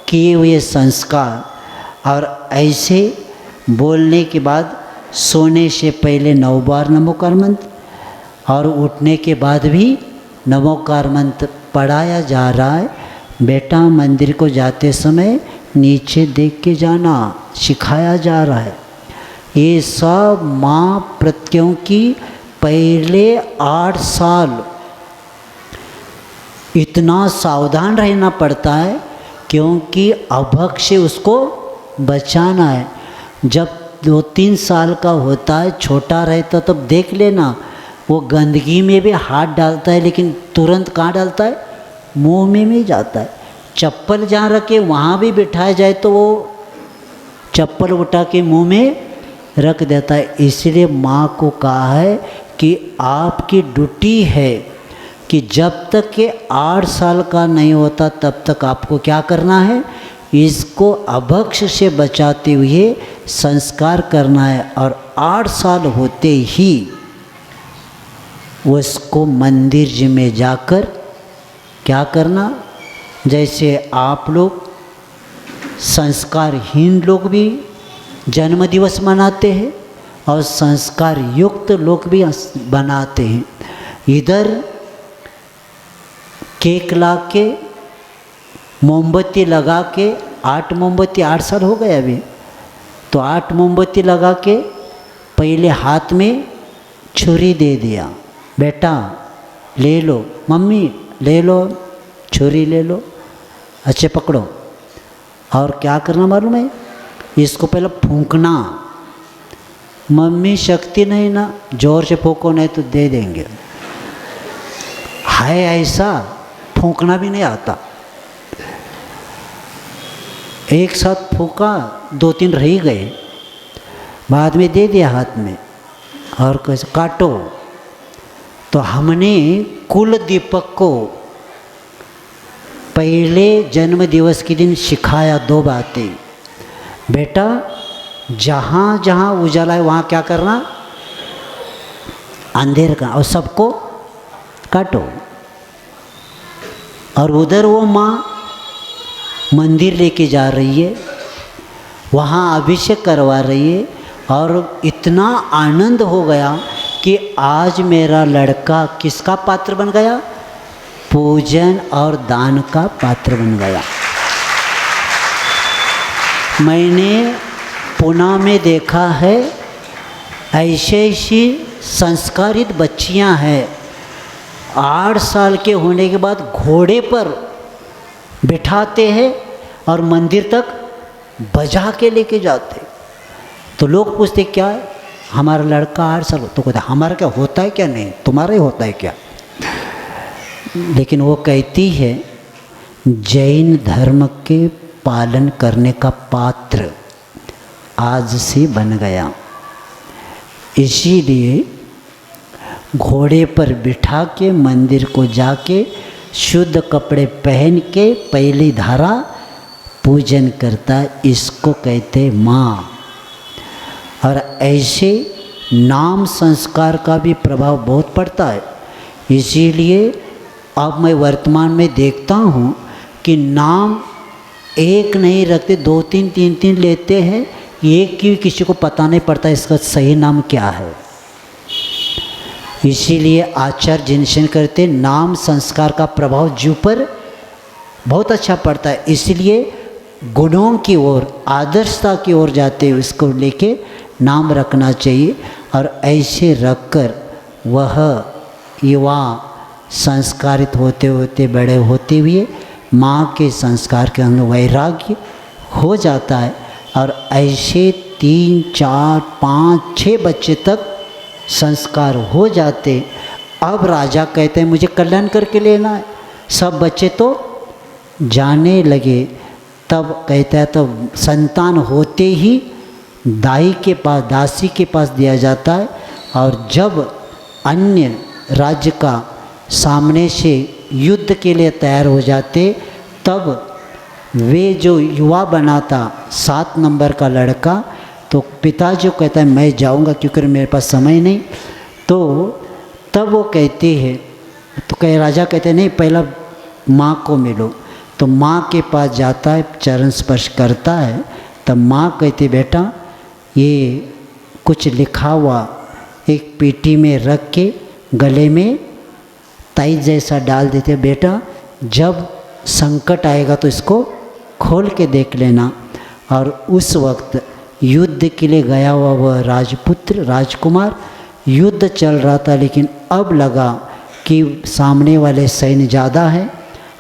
किए हुए संस्कार। और ऐसे बोलने के बाद सोने से पहले 9 बार नमोकार मंत्र, और उठने के बाद भी नमोकार मंत्र पढ़ाया जा रहा है। बेटा मंदिर को जाते समय नीचे देख के जाना सिखाया जा रहा है। ये सब माँ प्रत्ययों की पहले 8 साल इतना सावधान रहना पड़ता है, क्योंकि अभक्त से उसको बचाना है। जब 2-3 साल का होता है, छोटा रहता, तब देख लेना वो गंदगी में भी हाथ डालता है, लेकिन तुरंत कहाँ डालता है? मुंह में भी जाता है। चप्पल जहाँ रखे वहाँ भी बिठाया जाए तो वो चप्पल उठा के मुंह में रख देता है। इसलिए माँ को कहा है कि आपकी ड्यूटी है कि जब तक के 8 साल का नहीं होता तब तक आपको क्या करना है? इसको अभक्ष से बचाते हुए संस्कार करना है, और 8 साल होते ही उसको मंदिर में जाकर क्या करना? जैसे आप लोग संस्कारहीन लोग भी जन्म दिवस मनाते हैं और संस्कार युक्त लोग भी बनाते हैं। इधर केक ला के मोमबत्ती लगा के 8 मोमबत्ती 8 साल हो गए अभी, तो 8 मोमबत्ती लगा के पहले हाथ में छुरी दे दिया, बेटा ले लो, मम्मी ले लो, छुरी ले लो, अच्छे पकड़ो। और क्या करना मालूम है? इसको पहले फूंकना। मम्मी शक्ति नहीं ना, जोर से फूंको नहीं तो दे देंगे। है ऐसा, फूंकना भी नहीं आता। एक साथ फूंका, 2-3 रह गए, बाद में दे दिया हाथ में, और कैसे काटो। तो हमने कुल दीपक को पहले जन्म दिवस के दिन सिखाया 2 बातें। बेटा जहाँ जहाँ उजाला है वहाँ क्या करना? अंधेर का, और सबको काटो। और उधर वो माँ मंदिर लेके जा रही है, वहाँ अभिषेक करवा रही है, और इतना आनंद हो गया कि आज मेरा लड़का किसका पात्र बन गया? पूजन और दान का पात्र बन गया। मैंने पुणे में देखा है, ऐसे ऐसी संस्कारित बच्चियां हैं, 8 साल के होने के बाद घोड़े पर बिठाते हैं और मंदिर तक बजा के लेके जाते। तो लोग पूछते क्या है? हमारा लड़का 8 साल, तो कहता हमारा क्या होता है क्या? नहीं, तुम्हारा ही होता है क्या? लेकिन वो कहती है जैन धर्म के पालन करने का पात्र आज से बन गया। इसीलिए घोड़े पर बिठा के मंदिर को जाके शुद्ध कपड़े पहन के पहली धारा पूजन करता, इसको कहते माँ। और ऐसे नाम संस्कार का भी प्रभाव बहुत पड़ता है। इसीलिए अब मैं वर्तमान में देखता हूँ कि नाम एक नहीं रखते, 2-3, 3-3 लेते हैं। एक की किसी को पता नहीं पड़ता इसका सही नाम क्या है। इसीलिए आचार्य जिनशन करते नाम संस्कार का प्रभाव जीव पर बहुत अच्छा पड़ता है। इसलिए गुणों की ओर, आदर्शता की ओर जाते हुए इसको लेके नाम रखना चाहिए। और ऐसे रखकर वह युवा संस्कारित होते होते बड़े होते हुए माँ के संस्कार के अंदर वैराग्य हो जाता है। और ऐसे 3, 4, 5, 6 बच्चे तक संस्कार हो जाते। अब राजा कहते हैं मुझे कल्याण करके लेना है। सब बच्चे तो जाने लगे तब कहता है तो संतान होते ही दाई के पास, दासी के पास दिया जाता है। और जब अन्य राज्य का सामने से युद्ध के लिए तैयार हो जाते तब वे जो युवा बनाता 7 नंबर का लड़का, तो पिता जो कहता है मैं जाऊंगा क्योंकि मेरे पास समय नहीं, तो तब वो कहते हैं, तो कहे राजा कहते हैं नहीं पहला माँ को मिलो। तो माँ के पास जाता है, चरण स्पर्श करता है, तब माँ कहती बेटा ये कुछ लिखा हुआ एक पेटी में रख के गले में ताई जैसा डाल देते, बेटा जब संकट आएगा तो इसको खोल के देख लेना। और उस वक्त युद्ध के लिए गया हुआ वह राजपुत्र राजकुमार, युद्ध चल रहा था लेकिन अब लगा कि सामने वाले सैन्य ज़्यादा है,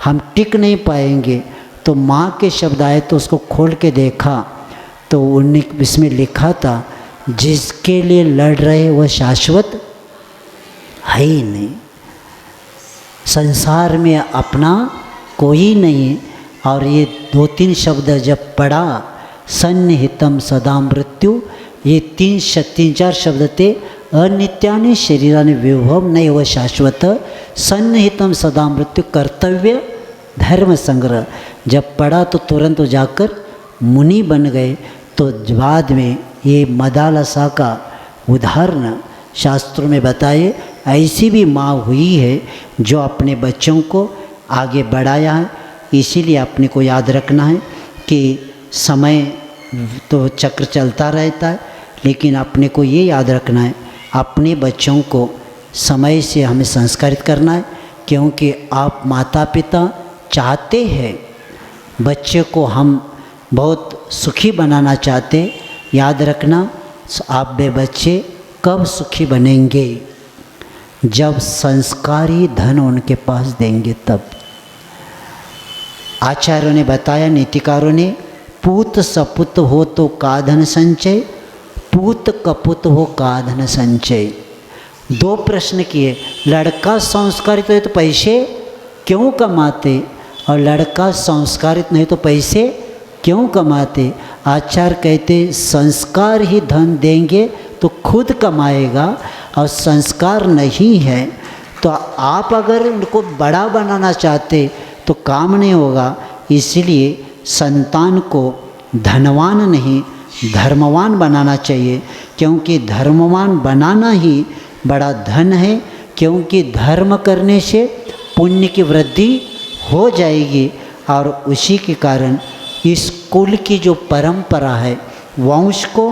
हम टिक नहीं पाएंगे। तो माँ के शब्द आए तो उसको खोल के देखा तो उन्हें इसमें लिखा था जिसके लिए लड़ रहे वह शाश्वत है ही नहीं, संसार में अपना कोई नहीं। और ये 2-3 शब्द जब पढ़ा, सन्निहितम सदा मृत्यु, ये 3-4 शब्द थे। अनित्यानि शरीरानि विभव नहीं वह शाश्वत, सन्निहितम सदा मृत्यु, कर्तव्य धर्म संग्रह। जब पढ़ा तो तुरंत जाकर मुनि बन गए। तो बाद में ये मदालसा का उदाहरण शास्त्रों में बताए, ऐसी भी माँ हुई है जो अपने बच्चों को आगे बढ़ाया है। इसीलिए अपने को याद रखना है कि समय तो चक्र चलता रहता है, लेकिन अपने को ये याद रखना है अपने बच्चों को समय से हमें संस्कारित करना है, क्योंकि आप माता पिता चाहते हैं बच्चे को हम बहुत सुखी बनाना चाहते। याद रखना आप बे बच्चे कब सुखी बनेंगे, जब संस्कारी धन उनके पास देंगे तब। आचार्यों ने बताया, नीतिकारों ने, पूत सपुत हो तो का धन संचय, पूत कपुत हो का धन संचय। 2 प्रश्न किए, लड़का संस्कारित हो तो पैसे क्यों कमाते, और लड़का संस्कारित नहीं तो पैसे क्यों कमाते। आचार्य कहते संस्कार ही धन देंगे तो खुद कमाएगा, और संस्कार नहीं है तो आप अगर उनको बड़ा बनाना चाहते तो काम नहीं होगा। इसलिए संतान को धनवान नहीं धर्मवान बनाना चाहिए, क्योंकि धर्मवान बनाना ही बड़ा धन है, क्योंकि धर्म करने से पुण्य की वृद्धि हो जाएगी। और उसी के कारण इस कुल की जो परंपरा है वंश को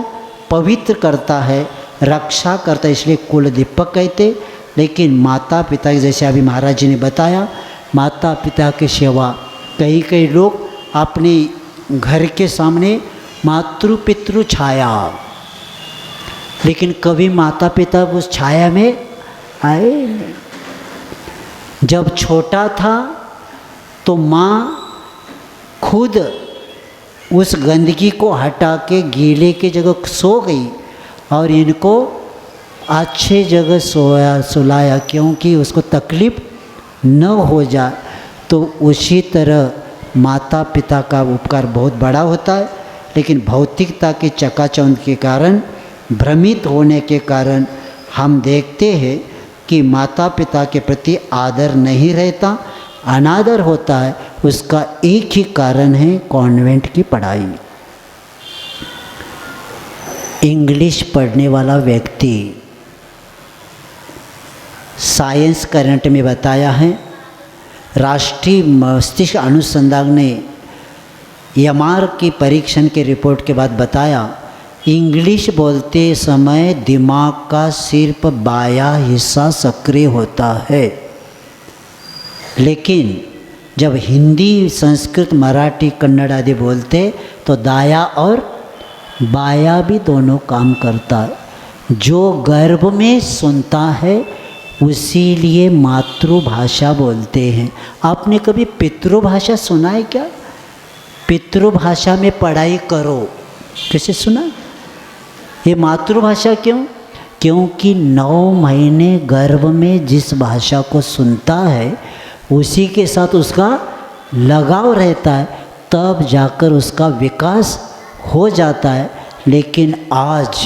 पवित्र करता है, रक्षा करता है, इसलिए कुल दीपक कहते। लेकिन माता पिता जैसे अभी महाराज जी ने बताया, माता पिता की सेवा कई लोग अपने घर के सामने मातृ पितृ छाया, लेकिन कभी माता पिता उस छाया में आए नहीं। जब छोटा था तो माँ खुद उस गंदगी को हटा के गीले के जगह सो गई और इनको अच्छे जगह सुलाया, क्योंकि उसको तकलीफ न हो जाए। तो उसी तरह माता पिता का उपकार बहुत बड़ा होता है, लेकिन भौतिकता के चकाचौंध के कारण, भ्रमित होने के कारण हम देखते हैं कि माता पिता के प्रति आदर नहीं रहता, अनादर होता है। उसका एक ही कारण है कॉन्वेंट की पढ़ाई। इंग्लिश पढ़ने वाला व्यक्ति, साइंस करंट में बताया है, राष्ट्रीय मस्तिष्क अनुसंधान ने एमआर की परीक्षण के रिपोर्ट के बाद बताया, इंग्लिश बोलते समय दिमाग का सिर्फ बायां हिस्सा सक्रिय होता है, लेकिन जब हिंदी, संस्कृत, मराठी, कन्नड़ आदि बोलते तो दाया और बाया भी दोनों काम करता है। जो गर्भ में सुनता है उसी लिए मातृभाषा बोलते हैं। आपने कभी पितृभाषा सुना है क्या? पितृभाषा में पढ़ाई करो, कैसे सुना? ये मातृभाषा क्यों? क्योंकि 9 महीने गर्भ में जिस भाषा को सुनता है उसी के साथ उसका लगाव रहता है तब जाकर उसका विकास हो जाता है। लेकिन आज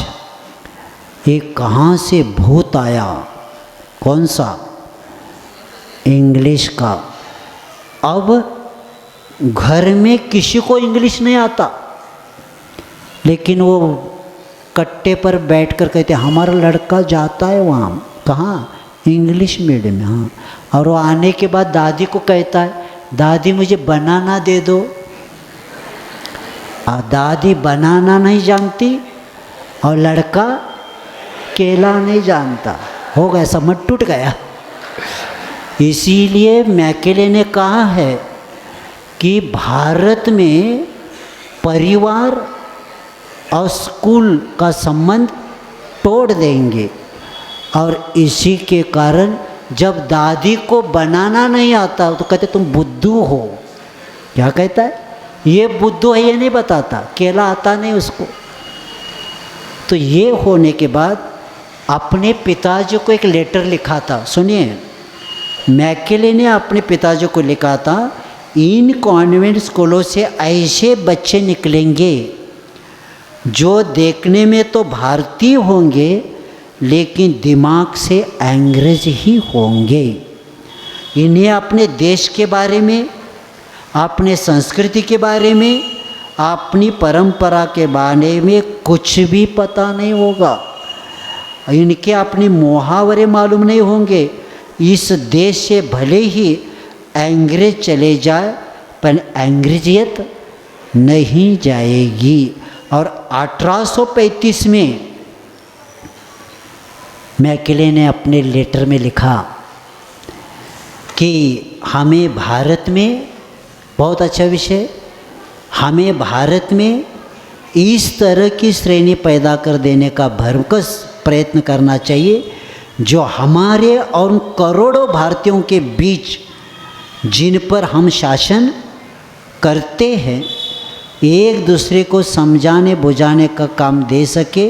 ये कहाँ से भूत आया? कौन सा? इंग्लिश का। अब घर में किसी को इंग्लिश नहीं आता, लेकिन वो कट्टे पर बैठकर कहते हमारा लड़का जाता है वहाँ, कहाँ? इंग्लिश मीडियम में। हाँ, और वो आने के बाद दादी को कहता है दादी मुझे बनाना दे दो। दादी बनाना नहीं जानती और लड़का केला नहीं जानता। हो गया, समझ टूट गया। इसीलिए मैकेले ने कहा है कि भारत में परिवार और स्कूल का संबंध तोड़ देंगे। और इसी के कारण जब दादी को बनाना नहीं आता तो कहते तुम बुद्धू हो। क्या कहता है? ये बुद्धू है, ये नहीं बताता, केला आता नहीं उसको। तो ये होने के बाद अपने पिताजी को एक लेटर लिखा था। सुनिए, मैकेले ने अपने पिताजी को लिखा था, इन कॉन्वेंट स्कूलों से ऐसे बच्चे निकलेंगे जो देखने में तो भारतीय होंगे लेकिन दिमाग से अंग्रेज ही होंगे। इन्हें अपने देश के बारे में, अपने संस्कृति के बारे में, अपनी परंपरा के बारे में कुछ भी पता नहीं होगा। इनके अपने मुहावरे मालूम नहीं होंगे। इस देश से भले ही अंग्रेज चले जाए पर अंग्रेजियत नहीं जाएगी। और 1835 में मैकेले ने अपने लेटर में लिखा कि हमें भारत में, बहुत अच्छा विषय, हमें भारत में इस तरह की श्रेणी पैदा कर देने का भरकस प्रयत्न करना चाहिए जो हमारे और करोड़ों भारतीयों के बीच जिन पर हम शासन करते हैं एक दूसरे को समझाने बुझाने का काम दे सके।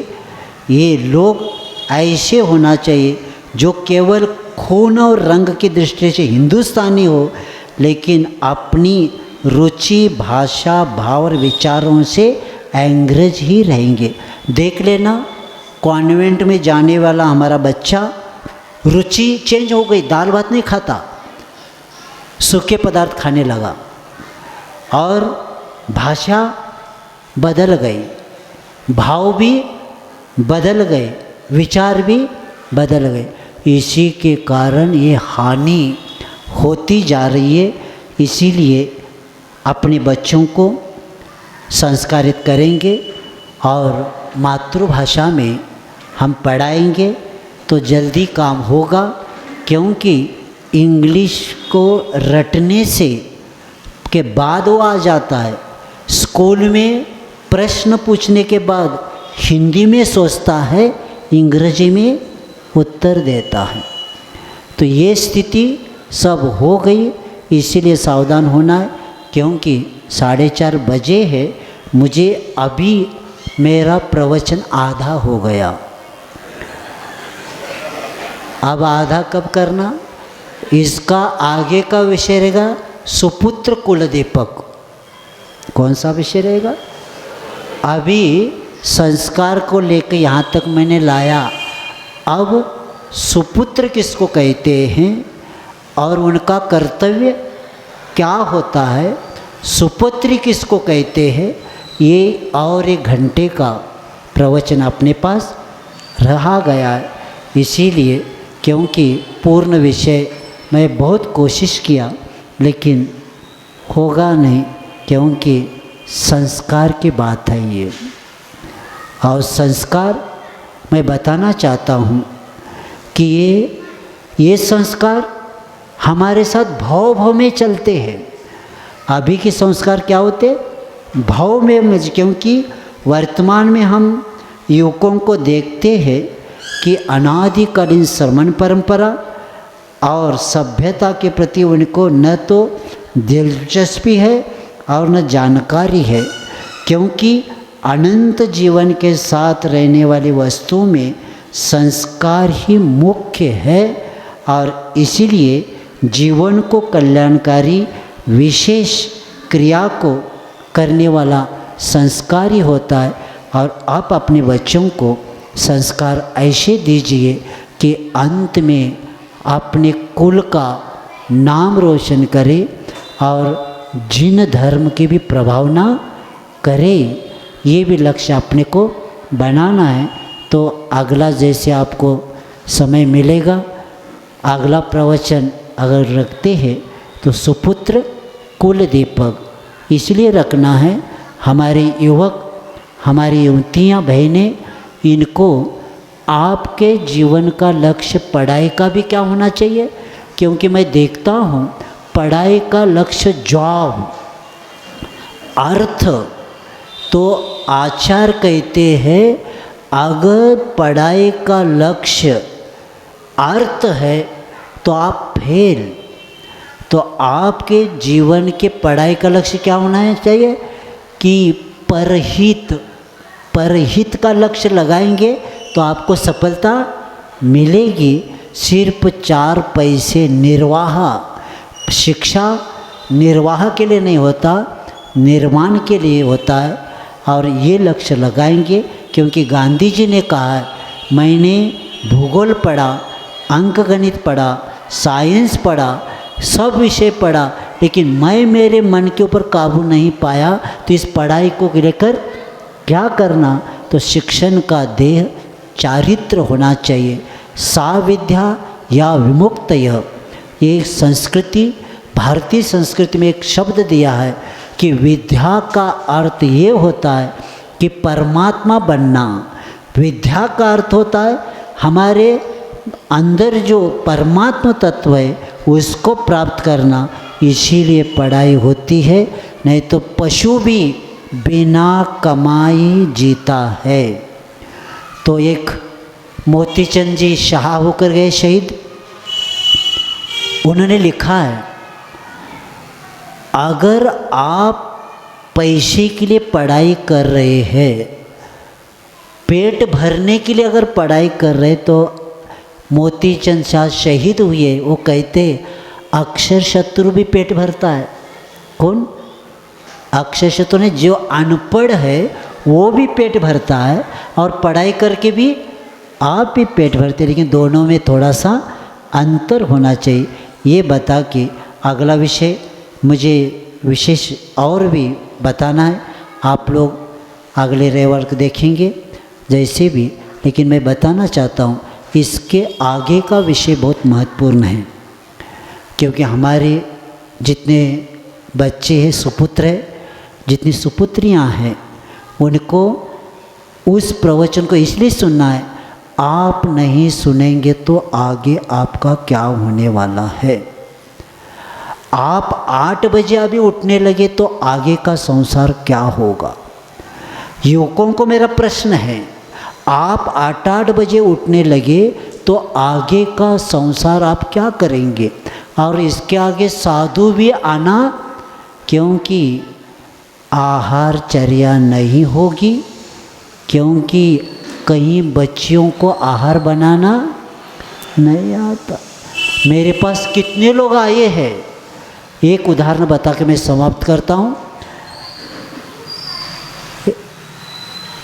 ये लोग ऐसे होना चाहिए जो केवल खून और रंग की दृष्टि से हिंदुस्तानी हो लेकिन अपनी रुचि, भाषा, भाव और विचारों से अंग्रेज ही रहेंगे। देख लेना, कॉन्वेंट में जाने वाला हमारा बच्चा रुचि चेंज हो गई, दाल भात नहीं खाता, सूखे पदार्थ खाने लगा और भाषा बदल गई, भाव भी बदल गए, विचार भी बदल गए। इसी के कारण ये हानि होती जा रही है। इसीलिए अपने बच्चों को संस्कारित करेंगे और मातृभाषा में हम पढ़ाएंगे तो जल्दी काम होगा। क्योंकि इंग्लिश को रटने से के बाद वो आ जाता है, स्कूल में प्रश्न पूछने के बाद हिंदी में सोचता है, अंग्रेजी में उत्तर देता है। तो ये स्थिति सब हो गई। इसीलिए सावधान होना है। क्योंकि 4:30 बजे है, मुझे अभी मेरा प्रवचन आधा हो गया। अब आधा कब करना? इसका आगे का विषय रहेगा सुपुत्र कुलदीपक। कौन सा विषय रहेगा? अभी संस्कार को लेकर यहाँ तक मैंने लाया। अब सुपुत्र किसको कहते हैं और उनका कर्तव्य क्या होता है, सुपुत्री किसको कहते हैं, ये और 1 घंटे का प्रवचन अपने पास रहा गया है। इसीलिए क्योंकि पूर्ण विषय मैं बहुत कोशिश किया लेकिन होगा नहीं, क्योंकि संस्कार की बात है ये। और संस्कार मैं बताना चाहता हूँ कि ये संस्कार हमारे साथ भाव भाव में चलते हैं। अभी के संस्कार क्या होते? भाव में। क्योंकि वर्तमान में हम युवकों को देखते हैं कि अनादिकालीन श्रमण परंपरा और सभ्यता के प्रति उनको न तो दिलचस्पी है और न जानकारी है। क्योंकि अनंत जीवन के साथ रहने वाली वस्तुओं में संस्कार ही मुख्य है और इसीलिए जीवन को कल्याणकारी विशेष क्रिया को करने वाला संस्कार ही होता है। और आप अपने बच्चों को संस्कार ऐसे दीजिए कि अंत में अपने कुल का नाम रोशन करे और जिन धर्म की भी प्रभाव ना करे। ये भी लक्ष्य अपने को बनाना है। तो अगला जैसे आपको समय मिलेगा, अगला प्रवचन अगर रखते हैं तो सुपुत्र कुल दीपक इसलिए रखना है। हमारे युवक, हमारी युवतियाँ, बहनें, इनको आपके जीवन का लक्ष्य पढ़ाई का भी क्या होना चाहिए, क्योंकि मैं देखता हूँ पढ़ाई का लक्ष्य जॉब, अर्थ। तो आचार्य कहते हैं अगर पढ़ाई का लक्ष्य अर्थ है तो आप फेल। तो आपके जीवन के पढ़ाई का लक्ष्य क्या होना चाहिए कि परहित का लक्ष्य लगाएंगे तो आपको सफलता मिलेगी। सिर्फ 4 पैसे निर्वाह, शिक्षा निर्वाह के लिए नहीं होता, निर्माण के लिए होता है। और ये लक्ष्य लगाएंगे, क्योंकि गांधी जी ने कहा है मैंने भूगोल पढ़ा, अंकगणित पढ़ा, साइंस पढ़ा, सब विषय पढ़ा, लेकिन मैं मेरे मन के ऊपर काबू नहीं पाया। तो इस पढ़ाई को लेकर क्या करना, तो शिक्षण का देह चारित्र होना चाहिए। सा विद्या या विमुक्त, ये संस्कृति, भारतीय संस्कृति में एक शब्द दिया है कि विद्या का अर्थ ये होता है कि परमात्मा बनना। विद्या का अर्थ होता है हमारे अंदर जो परमात्मा तत्व है उसको प्राप्त करना। इसीलिए पढ़ाई होती है, नहीं तो पशु भी बिना कमाई जीता है। तो एक मोतीचंद जी शाह होकर गए शहीद, उन्होंने लिखा है अगर आप पैसे के लिए पढ़ाई कर रहे हैं, पेट भरने के लिए अगर पढ़ाई कर रहे, तो मोतीचंद शाह शहीद हुए, वो कहते अक्षर शत्रु भी पेट भरता है। कौन? अक्षर शत्रु ने, जो अनपढ़ है वो भी पेट भरता है और पढ़ाई करके भी आप भी पेट भरते, लेकिन दोनों में थोड़ा सा अंतर होना चाहिए। ये बता के अगला विषय मुझे विशेष और भी बताना है। आप लोग अगले रविवार को देखेंगे जैसे भी, लेकिन मैं बताना चाहता हूँ इसके आगे का विषय बहुत महत्वपूर्ण है, क्योंकि हमारे जितने बच्चे हैं, सुपुत्र हैं, जितनी सुपुत्रियाँ हैं, उनको उस प्रवचन को इसलिए सुनना है। आप नहीं सुनेंगे तो आगे आपका क्या होने वाला है। आप 8 बजे अभी उठने लगे तो आगे का संसार क्या होगा। युवकों को मेरा प्रश्न है, आप 8 बजे उठने लगे तो आगे का संसार आप क्या करेंगे। और इसके आगे साधु भी आना, क्योंकि आहार चर्या नहीं होगी, क्योंकि कहीं बच्चियों को आहार बनाना नहीं आता। मेरे पास कितने लोग आए हैं, एक उदाहरण बता के मैं समाप्त करता हूँ।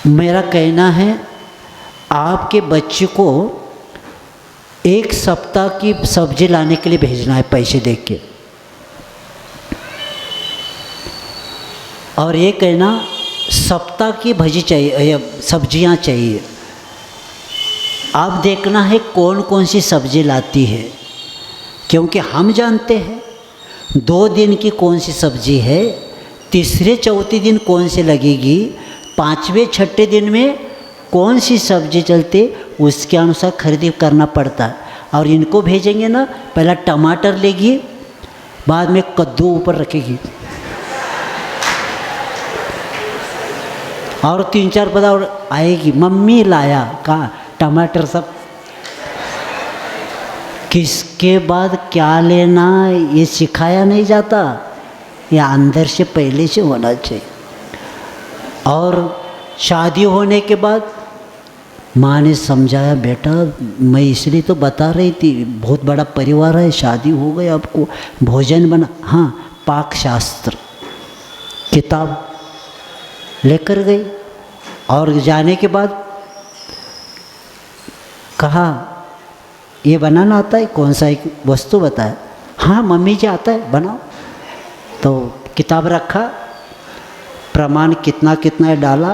मेरा कहना है आपके बच्चे को 1 सप्ताह की सब्जी लाने के लिए भेजना है पैसे दे के, और ये कहना सप्ताह की भजी चाहिए, सब्जियां चाहिए। आप देखना है कौन कौन सी सब्जी लाती है, क्योंकि हम जानते हैं 2 दिन की कौन सी सब्जी है, तीसरे चौथे दिन कौन सी लगेगी, 5वें छठे दिन में कौन सी सब्जी चलती, उसके अनुसार खरीदी करना पड़ता है। और इनको भेजेंगे ना, पहला टमाटर लेगी, बाद में कद्दू ऊपर रखेगी, और 3-4 पदा और आएगी, मम्मी लाया कहाँ टमाटर सब। किसके बाद क्या लेना ये सिखाया नहीं जाता, या अंदर से पहले से होना चाहिए। और शादी होने के बाद माँ ने समझाया, बेटा मैं इसलिए तो बता रही थी, बहुत बड़ा परिवार है, शादी हो गई, आपको भोजन बना, हाँ पाक शास्त्र किताब लेकर गई और जाने के बाद कहा ये बनाना आता है, कौन सा एक वस्तु बताया, हाँ मम्मी जी आता है बनाओ। तो किताब रखा, प्रमाण कितना कितना डाला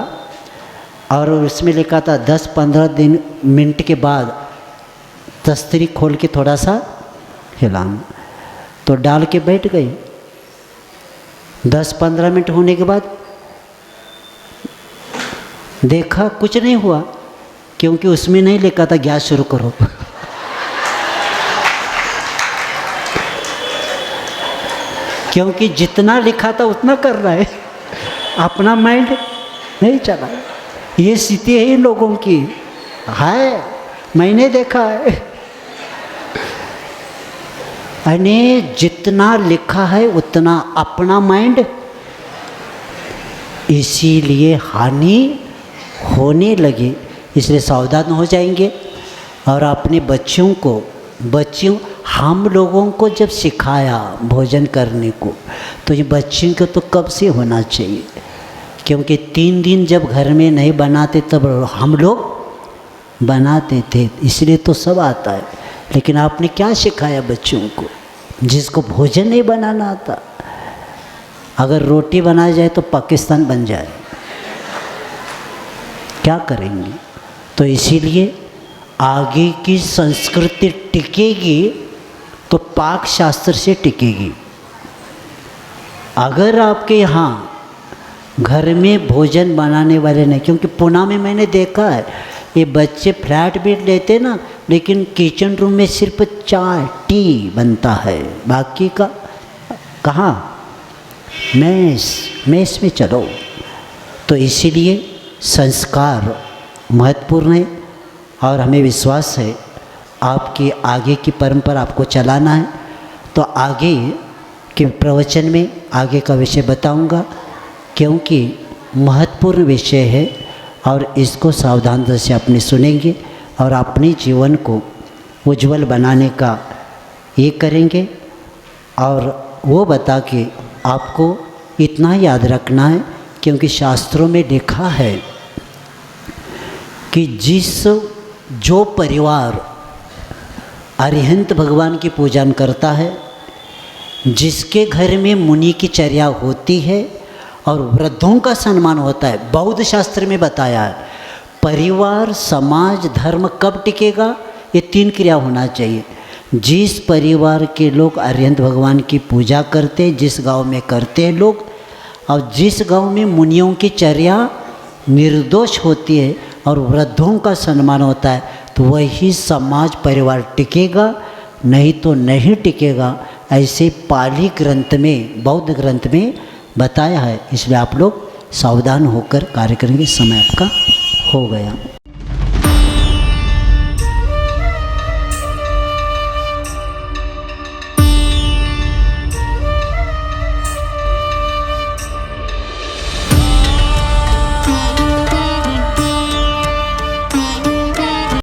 और उसमें लिखा था 10-15 मिनट के बाद तस्तरी खोल के थोड़ा सा हिलाना। तो डाल के बैठ गई। 10-15 मिनट होने के बाद देखा कुछ नहीं हुआ, क्योंकि उसमें नहीं लिखा था गैस शुरू करो। क्योंकि जितना लिखा था उतना कर रहा है, अपना माइंड नहीं चला। ये स्थिति है इन लोगों की, है मैंने देखा है। अने जितना लिखा है उतना अपना माइंड, इसीलिए हानि होने लगी। इसलिए सावधान हो जाएंगे और अपने बच्चों हम लोगों को जब सिखाया भोजन करने को, तो ये बच्चों को तो कब से होना चाहिए, क्योंकि 3 दिन जब घर में नहीं बनाते तब हम लोग बनाते थे, इसलिए तो सब आता है। लेकिन आपने क्या सिखाया बच्चों को, जिसको भोजन नहीं बनाना आता? अगर रोटी बनाई जाए तो पाकिस्तान बन जाए, क्या करेंगे? तो इसीलिए आगे की संस्कृति टिकेगी तो पाक शास्त्र से टिकेगी। अगर आपके यहाँ घर में भोजन बनाने वाले नहीं, क्योंकि पुणे में मैंने देखा है ये बच्चे फ्लैट भी लेते ना, लेकिन किचन रूम में सिर्फ चाय टी बनता है, बाकी का कहाँ, मेस में चलो। तो इसीलिए संस्कार महत्वपूर्ण है और हमें विश्वास है आपकी आगे की परंपरा आपको चलाना है। तो आगे के प्रवचन में आगे का विषय बताऊंगा, क्योंकि महत्वपूर्ण विषय है और इसको सावधानता से अपने सुनेंगे और अपने जीवन को उज्जवल बनाने का ये करेंगे। और वो बता के आपको इतना याद रखना है, क्योंकि शास्त्रों में लिखा है कि जो परिवार अरिहंत भगवान की पूजा करता है, जिसके घर में मुनि की चर्या होती है और वृद्धों का सम्मान होता है, बौद्ध शास्त्र में बताया है परिवार समाज धर्म कब टिकेगा, ये 3 क्रिया होना चाहिए। जिस परिवार के लोग अरिहंत भगवान की पूजा करते हैं, जिस गांव में करते हैं लोग, और जिस गांव में मुनियों की चर्या निर्दोष होती है और वृद्धों का सम्मान होता है, तो वही समाज परिवार टिकेगा, नहीं तो नहीं टिकेगा। ऐसे पाली ग्रंथ में, बौद्ध ग्रंथ में बताया है। इसलिए आप लोग सावधान होकर कार्य करेंगे। समय आपका हो गया।